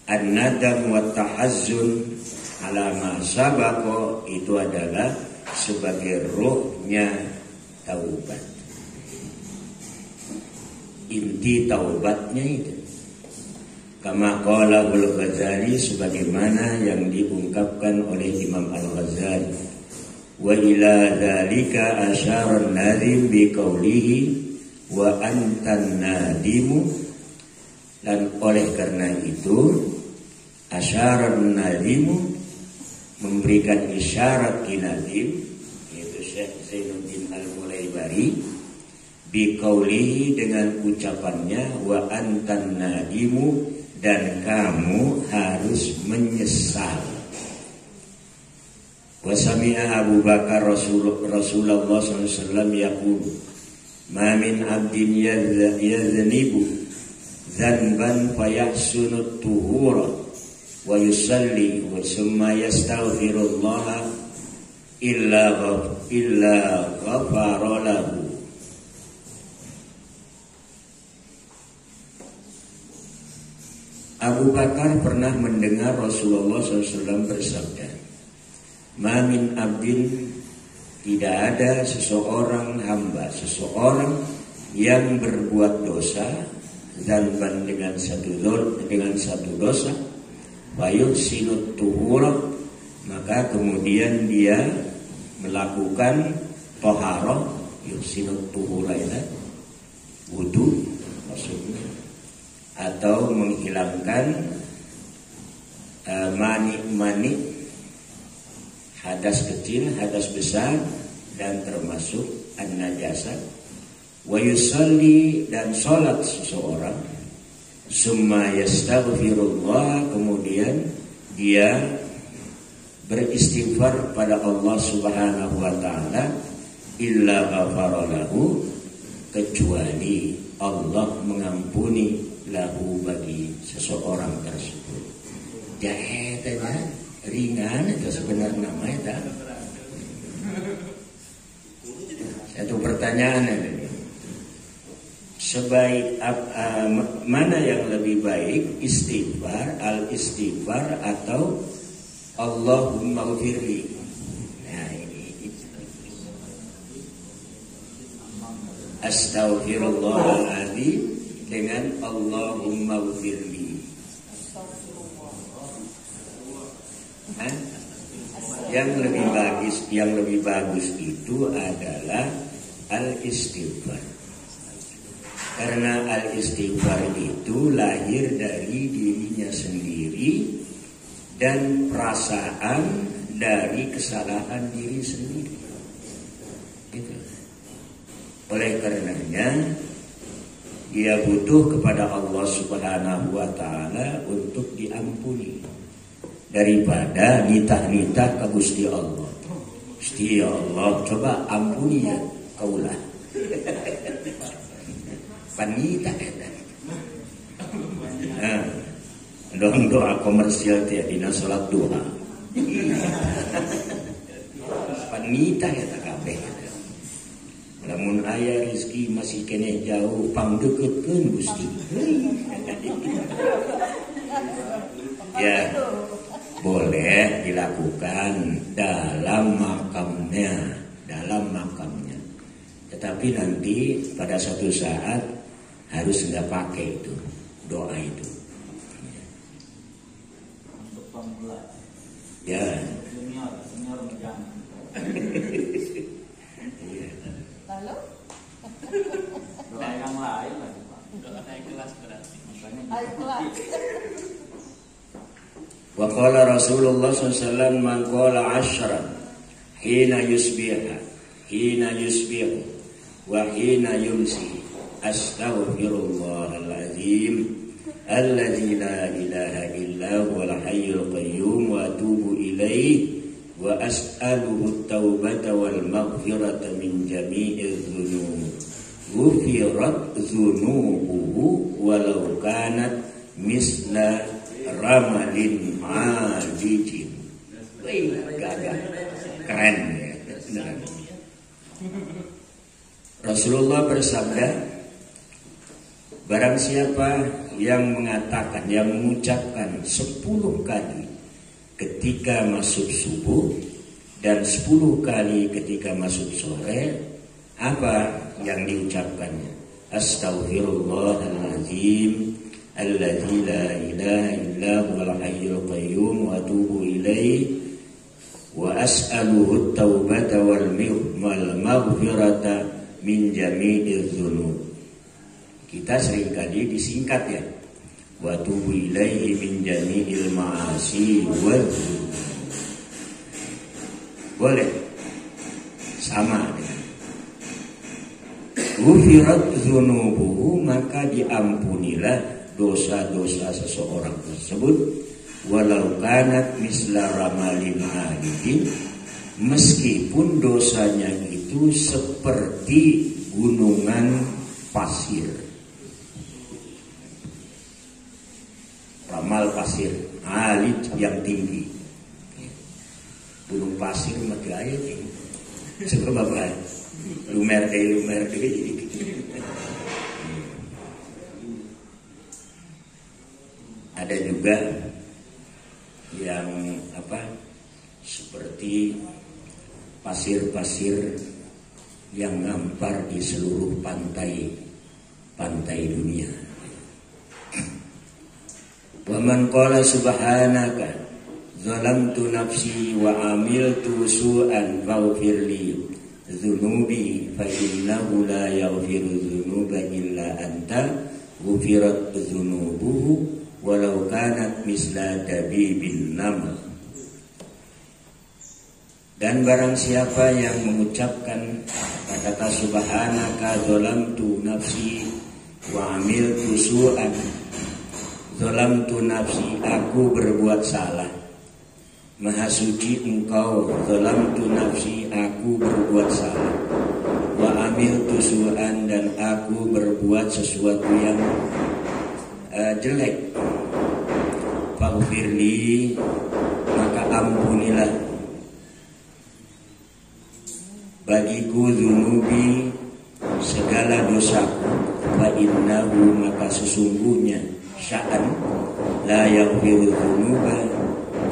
an-nadam wa tahazzun ala ma sabaqa itu adalah sebagai ruhnya taubat. Inti taubatnya itu. Kama qala Al-Ghazali, sebagaimana yang diungkapkan oleh Imam Al-Ghazali. Wa ila dzalika asyara an-nadim bi qawlihi wa antan nadimu, dan oleh karena itu asyara an-nadimu memberikan isyarat kinadim, yaitu Syekh Zainuddin Al-Mulaibari, biqaulihi dengan ucapannya wa antan nadimu, dan kamu harus menyesal. Wa sami'a Abu Bakar Rasulullah SAW yaqulu ma min abdin yadhnibu dhanban fayahsunu tuhura wa yusalli wa summa yastaghfirullah illa ghafara lahu. Abu Bakar pernah mendengar Rasulullah SAW bersabda, ma min abdin, tidak ada seseorang hamba, seseorang yang berbuat dosa, dzanban dengan satu dosa, fayuhsinut tuhura, maka kemudian dia melakukan toharoh, yuhsinut tuhura itu wudu maksudnya, atau menghilangkan mani hadas kecil, hadas besar, dan termasuk an-najasah. Wa yusalli, dan sholat seseorang, summa yastaghfirullah, kemudian dia beristighfar pada Allah Subhanahu wa taala, illa ghafara lahu, kecuali Allah mengampuni lahu bagi seseorang tersebut. Jahetanya ringan itu sebenarnya nama itu. Satu pertanyaan ini. Sebaik mana yang lebih baik, istighfar, al-istighfar, atau Allahumma ghfirli? Nah ini. Astaghfirullahaladzim dengan Allahumma ghfirli. Yang lebih bagus itu adalah al-istighfar. Karena al-istighfar itu lahir dari dirinya sendiri dan perasaan dari kesalahan diri sendiri. Gitu. Oleh karenanya dia butuh kepada Allah Subhanahu wa taala untuk diampuni, daripada nitah-nitah ke Gusti Allah. Gusti Allah, coba ampuni ya kaulah. Panita eta. Nah, dong doa komersial teh dina salat duha. Panita eta kabeh. Lamun aya rezeki masih kene jauh, pangdeukeukeun Gusti. Ya, boleh dilakukan dalam makamnya. Tetapi nanti pada suatu saat harus nggak pakai itu doa itu. Ya. Lalu doa yang lain lagi Pak. Doa naik kelas. Wa qala Rasulullah SAW man qala 'ashran hina yusbihu wa hina yumsi astaghfirullahal azim alladzi la ilaha illa huwal hayyul qayyum wa atubu ilaihi wa as'aluhu at-taubata wal maghfirata min jami'iz dzunub ghufirat dzunubuhu walau kanat misla ramalin ajijin. Wih, gagah, keren ya. Rasulullah bersabda, barang siapa yang mengatakan, yang mengucapkan 10 kali ketika masuk subuh dan 10 kali ketika masuk sore, apa yang diucapkannya? Astaghfirullahaladzim alladzi la ilaha illa huwal hayyul qayyum wa atubu ilaihi wa as'aluhu at-taubata wal maghfirata min jami'iz dzunub. Kita seringkali disingkat ya, wa atubu ilaihi min jami'il ma'asi wal dzunub. Boleh sama dengan ghufirat dzunubuhu, maka diampunilah dosa-dosa seseorang tersebut walau kanat misla ramalin adidin, meskipun dosanya itu seperti gunungan pasir. Ramal pasir, alid yang tinggi. Gunung pasir mati aja nih. Sebab apa? Lumer deh Ada juga yang seperti pasir-pasir yang ngampar di seluruh pantai dunia. Wa man qala subhanaka zalamtu nafsi wa amiltu su'an faghfirli dzunubi fa innahu la yaghfiru dzunuba illa anta ghufirat dzunubuhu walau kanat misla dabibin naml. Dan barang siapa yang mengucapkan kata subhanaka zalamtu nafsi wa amiltu su'an, zalamtu nafsi, aku berbuat salah, maha suci engkau, zalamtu nafsi, aku berbuat salah, wa amiltu su'an, dan aku berbuat sesuatu yang jelek, faghfirli, maka ampunilah bagiku dzunubi, segala dosaku, fa innahu, maka sesungguhnya sya'an la yaghfiru dzunuba,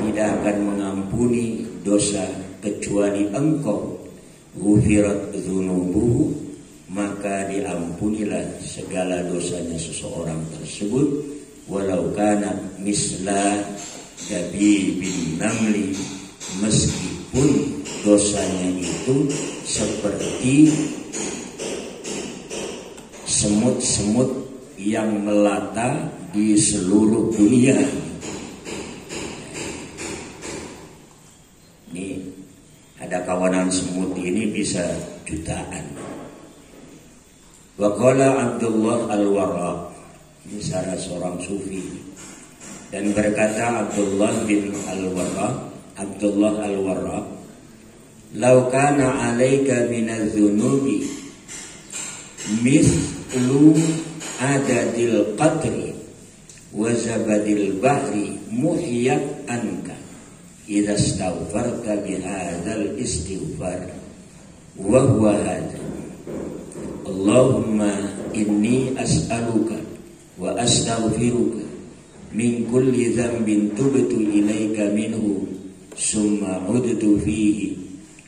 tidak akan mengampuni dosa kecuali engkau, ghufirat dzunubuhu, maka diampunilah segala dosanya seseorang tersebut, walau kana misla dabibin namli, meskipun dosanya itu seperti semut-semut yang melata di seluruh dunia. Ini ada kawanan semut ini bisa jutaan. Wa qala Abdullah al-Warraq, ini salah seorang sufi, dan berkata Abdullah al-Warraq, "Lau kana 'alaika minadz dzunubi mithlu adadil qatri wa zabadil bahri muhiyat anka idza istaghfarta bihadzal istighfar wa huwa hadza Allahumma inni as'aluka wa astaghfiruka min kulli dhanbin tubtu ilaika minhu summa udtu fihi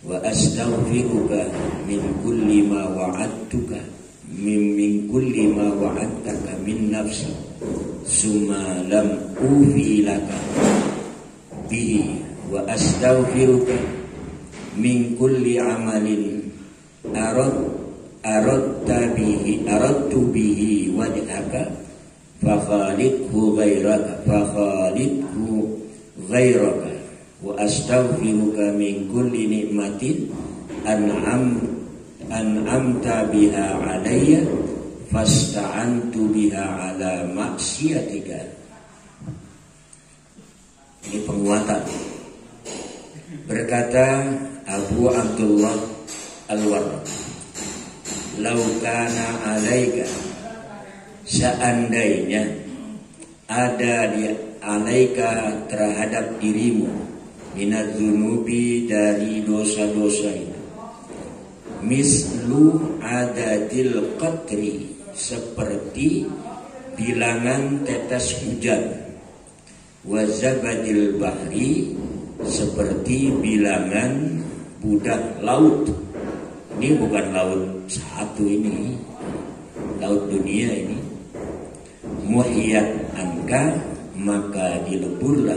wa astaghfiruka min kulli ma wa'adtuka min kulli ma wa'adtaka min nafsi summa lam ufi laka bihi wa astaghfiruka min kulli amalin aradtu bihi wajhaka fakhalidhu ghairaka wa astaghfiruka min kulli ni'matin an'amta biha alayya fasta'antu biha ala maksiatika. Ini penguatan. Berkata Abu Abdullah Al-Warraq, "Lau kana alaika," seandainya ada di alaika terhadap dirimu, minadzunubi dari dosa-dosa itu, mislu adadil qatri, seperti bilangan tetes hujan, wazabadil bahri, seperti bilangan budak laut. Ini bukan laut satu, ini laut dunia ini. Muhiyat anka, maka dileburlah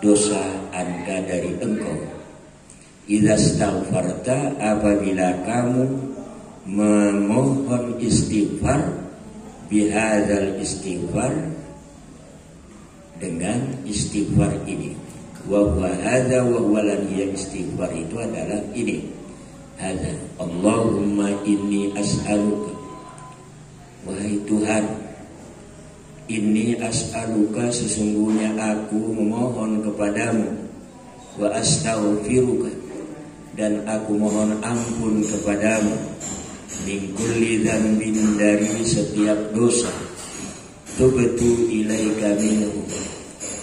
dosa anka dari engkau. Idza astaghfarta, apabila kamu memohon istighfar, bihadzal istighfar, dengan istighfar ini. Wa huwa hadza wa huwa istighfar itu adalah ini. Hadza, Allahumma inni as'aluka, wahai Tuhan, inni as'aluka, sesungguhnya aku memohon kepadamu, wa astaghfiruka, dan aku mohon ampun kepadamu, min kulli dzambin, dari setiap dosa, tubtu ilaika minhu,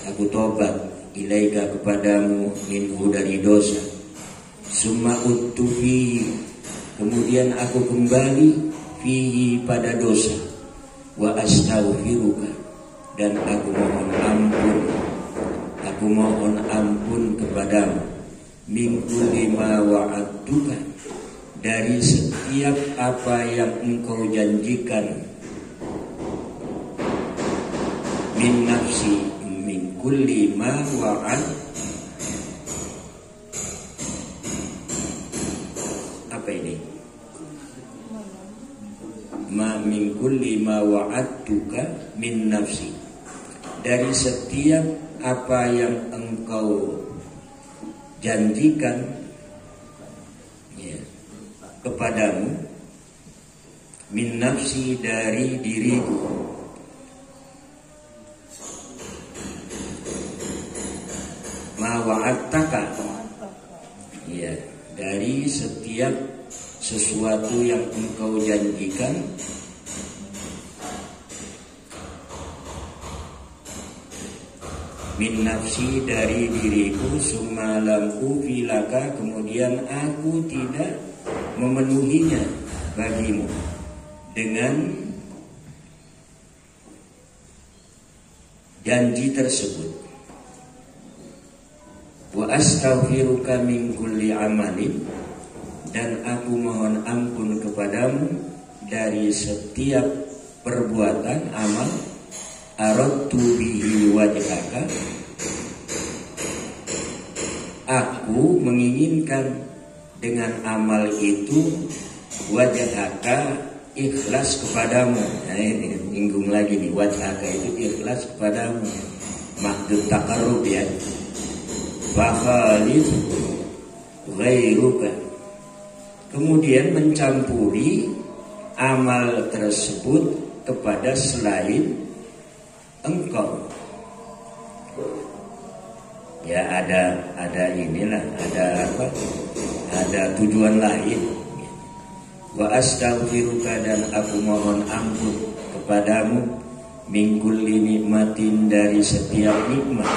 aku tobat, ilaika kepadamu, minhu dari dosa, summa uttu fihi, kemudian aku kembali, fihi pada dosa, wa astaghfiruka, dan aku mohon ampun kepadamu, min kulli ma wa'adtuka, dari setiap apa yang engkau janjikan, min nafsi, min kulli ma wa'ad, apa ini? Ma min kulli ma wa'adtuka min nafsi, dari setiap apa yang engkau janjikan, ya, kepadamu, min nafsi, dari diriku, ma wa'adtaka, ya, dari setiap sesuatu yang engkau janjikan, min nafsi, dari diriku, summa lam ufilaka, kemudian aku tidak memenuhinya bagimu dengan janji tersebut. Wa astaghfiruka min kulli amalin, dan aku mohon ampun kepadamu dari setiap perbuatan amal, aradtu bihi wajhaka, aku menginginkan dengan amal itu, wajhaka, ikhlas kepadamu. Nah ini nyinggung lagi nih, wajhaka itu ikhlas kepadamu, maksud taqarrub, ya. Fakhalid ghairuka, kemudian mencampuri amal tersebut kepada selain engkau. Ya ada inilah, ada apa? Ada tujuan lain. Wa astaghfiruka, dan aku mohon ampun kepadamu, min kulli nikmatin, dari setiap nikmat,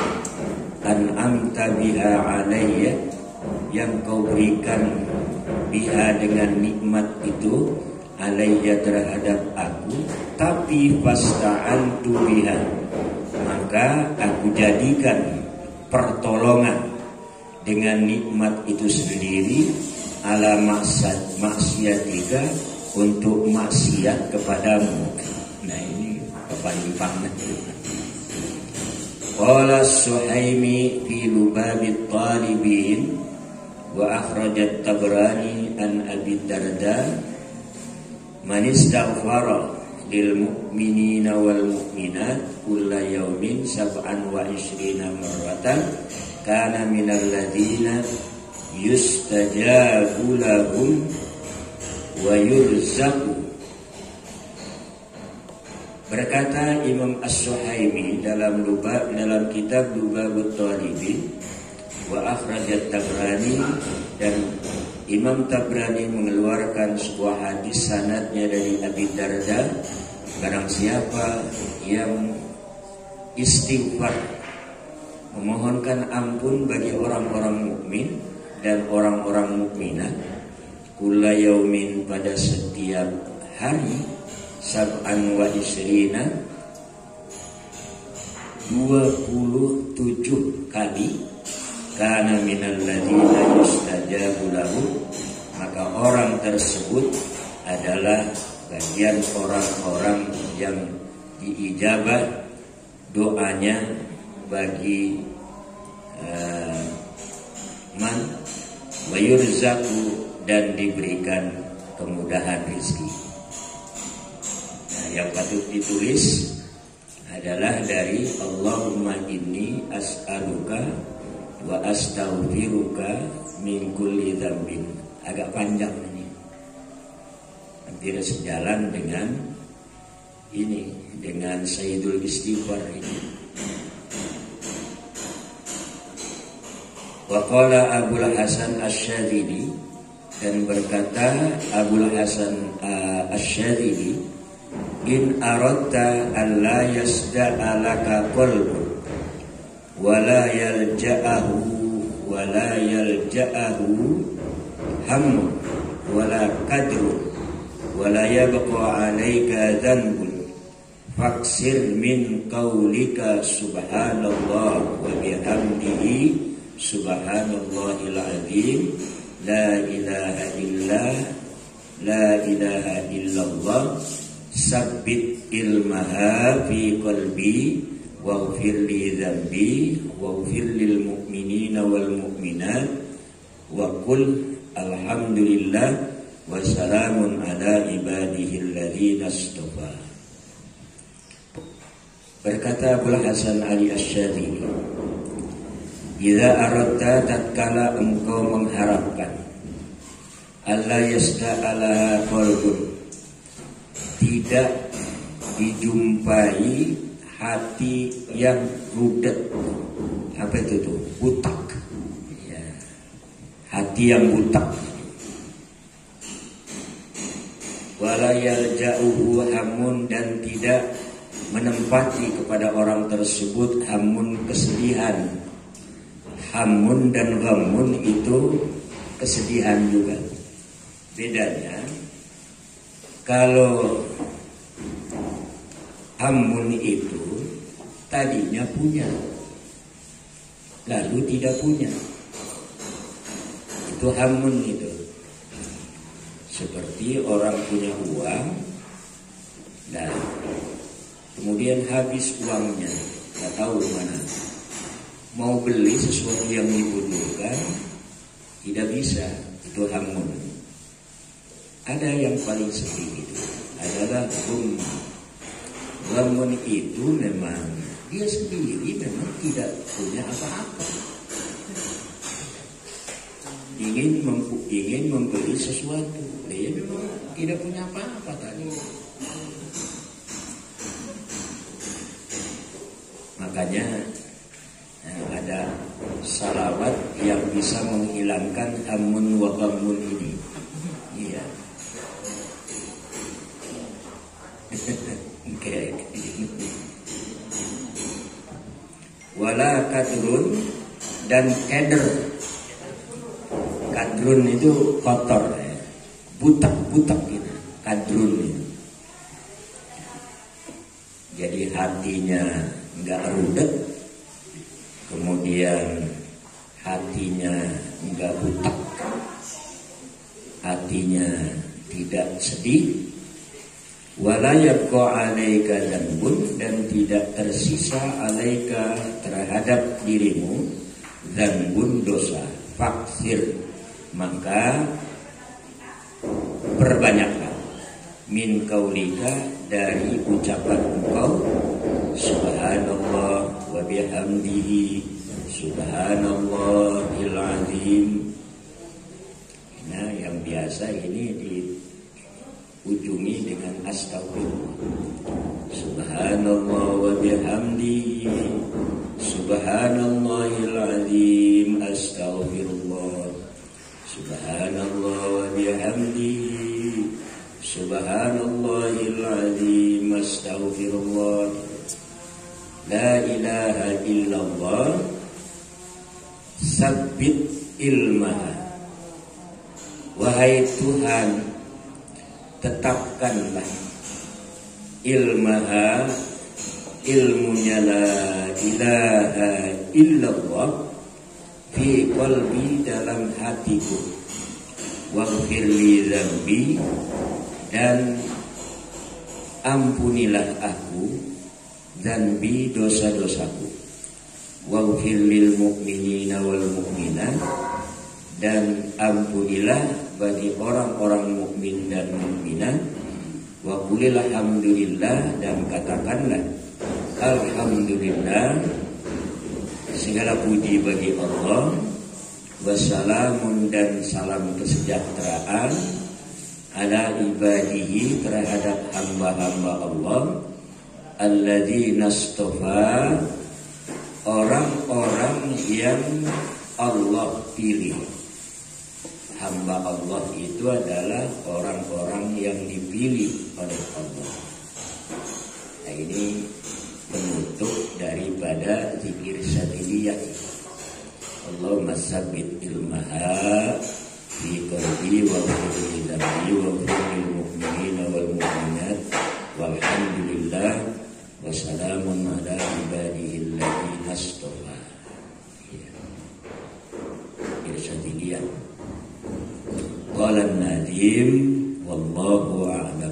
an'amta biha alayya, yang kau berikan, biha, dengan nikmat itu, alayya, terhadap aku, tapi fasta'antu biha, maka aku jadikan pertolongan dengan nikmat itu sendiri, ala maksiatika, untuk maksiat kepadamu. Nah ini kepanjang. Qala Suhaimi fi Lubabit Talibin, wa akhrajat Tabrani an Abi Darda, man istaghfara lil mu'minina wal mu'minat kulla yaumin sab'an wa ishrina marratan kana minal ladina yustajabu lahum wa yurzaqu. Berkata Imam As-Suhaimi dalam kitab Lubabut Talibin wa akhrajat Tabrani, dan Imam Tabrani mengeluarkan sebuah hadis sanadnya dari Abi Darda, barang siapa yang istighfar memohonkan ampun bagi orang-orang mukmin dan orang-orang mukminat kulla yaumin pada setiap hari sab'an wa isrina 27 kali kana minal ladzina yustajabu lahu, maka orang tersebut adalah bagian orang-orang yang diijabah doanya bagi man wa yurzaqu, dan diberikan kemudahan rezeki. Nah, yang patut ditulis adalah dari Allahumma inni as'aluka wa astaghfiruka min kulli dzambin. Agak panjang ini, hampir sejalan dengan ini, dengan Sayyidul Istighfar ini. Wa qala Abul Hasan Asy-Syadzili, dan berkata Abul Hasan Asy-Syadzili, in aradta alla yasda'a laka qalbun wala yalja'ahu hammun wala kadru wala yabqa 'alaika dhanbun faksir min qaulika subhanallah wa bihamdihi subhanallahil azim la ilaha illallah sabbit ilmaha fi qalbi waghfir li dzambi waghfir lil mu'minina wal mu'minat wa qul alhamdulillah wa salamun ala ibadihi alladzina istafa. Berkata Abul Hasan Ali Asy-Syadzili, idza aradta, tatkala engkau mengharapkan, alla yasda'alaha qalbun, tidak dijumpai hati yang rudet. Apa itu tuh? Butak ya. Hati yang butak. Wala yalja'uhu hamun, dan tidak menempati kepada orang tersebut hamun, kesedihan. Hamun dan ghamun itu kesedihan juga. Bedanya, kalau hamun itu tadinya punya, lalu tidak punya, itu hamun itu. Seperti orang punya uang, nah kemudian habis uangnya, nggak tahu mana, mau beli sesuatu yang dibutuhkan, tidak bisa, itu hamun. Ada yang paling sedih itu adalah ghamun itu memang dia sendiri memang tidak punya apa-apa, ingin membeli sesuatu, dia memang tidak punya apa-apa tadi. Makanya ada salawat yang bisa menghilangkan hamun wa ghamun ini. Iya. Okay. Wala kadrun, dan keder. Kadrun itu kotor, butak gitu. Kadrun itu. Jadi hatinya enggak rudet, kemudian hatinya enggak butak, hatinya tidak sedih. Wala yabqa 'alaika dzanbun, dan tidak tersisa 'alaika terhadap dirimu dzanbun, dosa. Faksir, maka perbanyaklah, min qaulika, dari ucapan engkau, subhanallah wa bihamdihi subhanallahil azim. Nah, yang biasa ini diujungi dengan astagfirullah. Subhanallah wa bihamdihi subhanallahil azim astaghfirullah. Subhanallah wa bihamdihi subhanallahil azim astaghfirullah. La ilaha illallah sabbit ilmaha. Wahai Tuhan, tetapkanlah ilmaha, ilmunya la ilaha illallah, fi qalbi, dalam hatiku. Waghfir li dzambi, dan ampunilah aku dzambi, dosa-dosaku. Waghfir lil mu'minina wal mu'minat, dan ampunilah bagi orang-orang mukmin dan mukminat. Wa qulil alhamdulillah, dan katakanlah alhamdulillah, segala puji bagi Allah. Wassalamun, dan salam kesejahteraan, ala ibadihi, terhadap hamba-hamba Allah, alladzina astafa, orang-orang yang Allah pilih. Hamba Allah itu adalah orang-orang yang dipilih oleh Allah. Nah, ini penutup daripada zikir sadiliyah. Allahumma sabbit ilmaha fi qalbi wa fi dhambi wa fil mu'minina wal mu'minat walhamdulillah wa salamun ala ibadihi alladzina astafa. Irsyadiliyah. Qala an-nadim wallahu a'lam.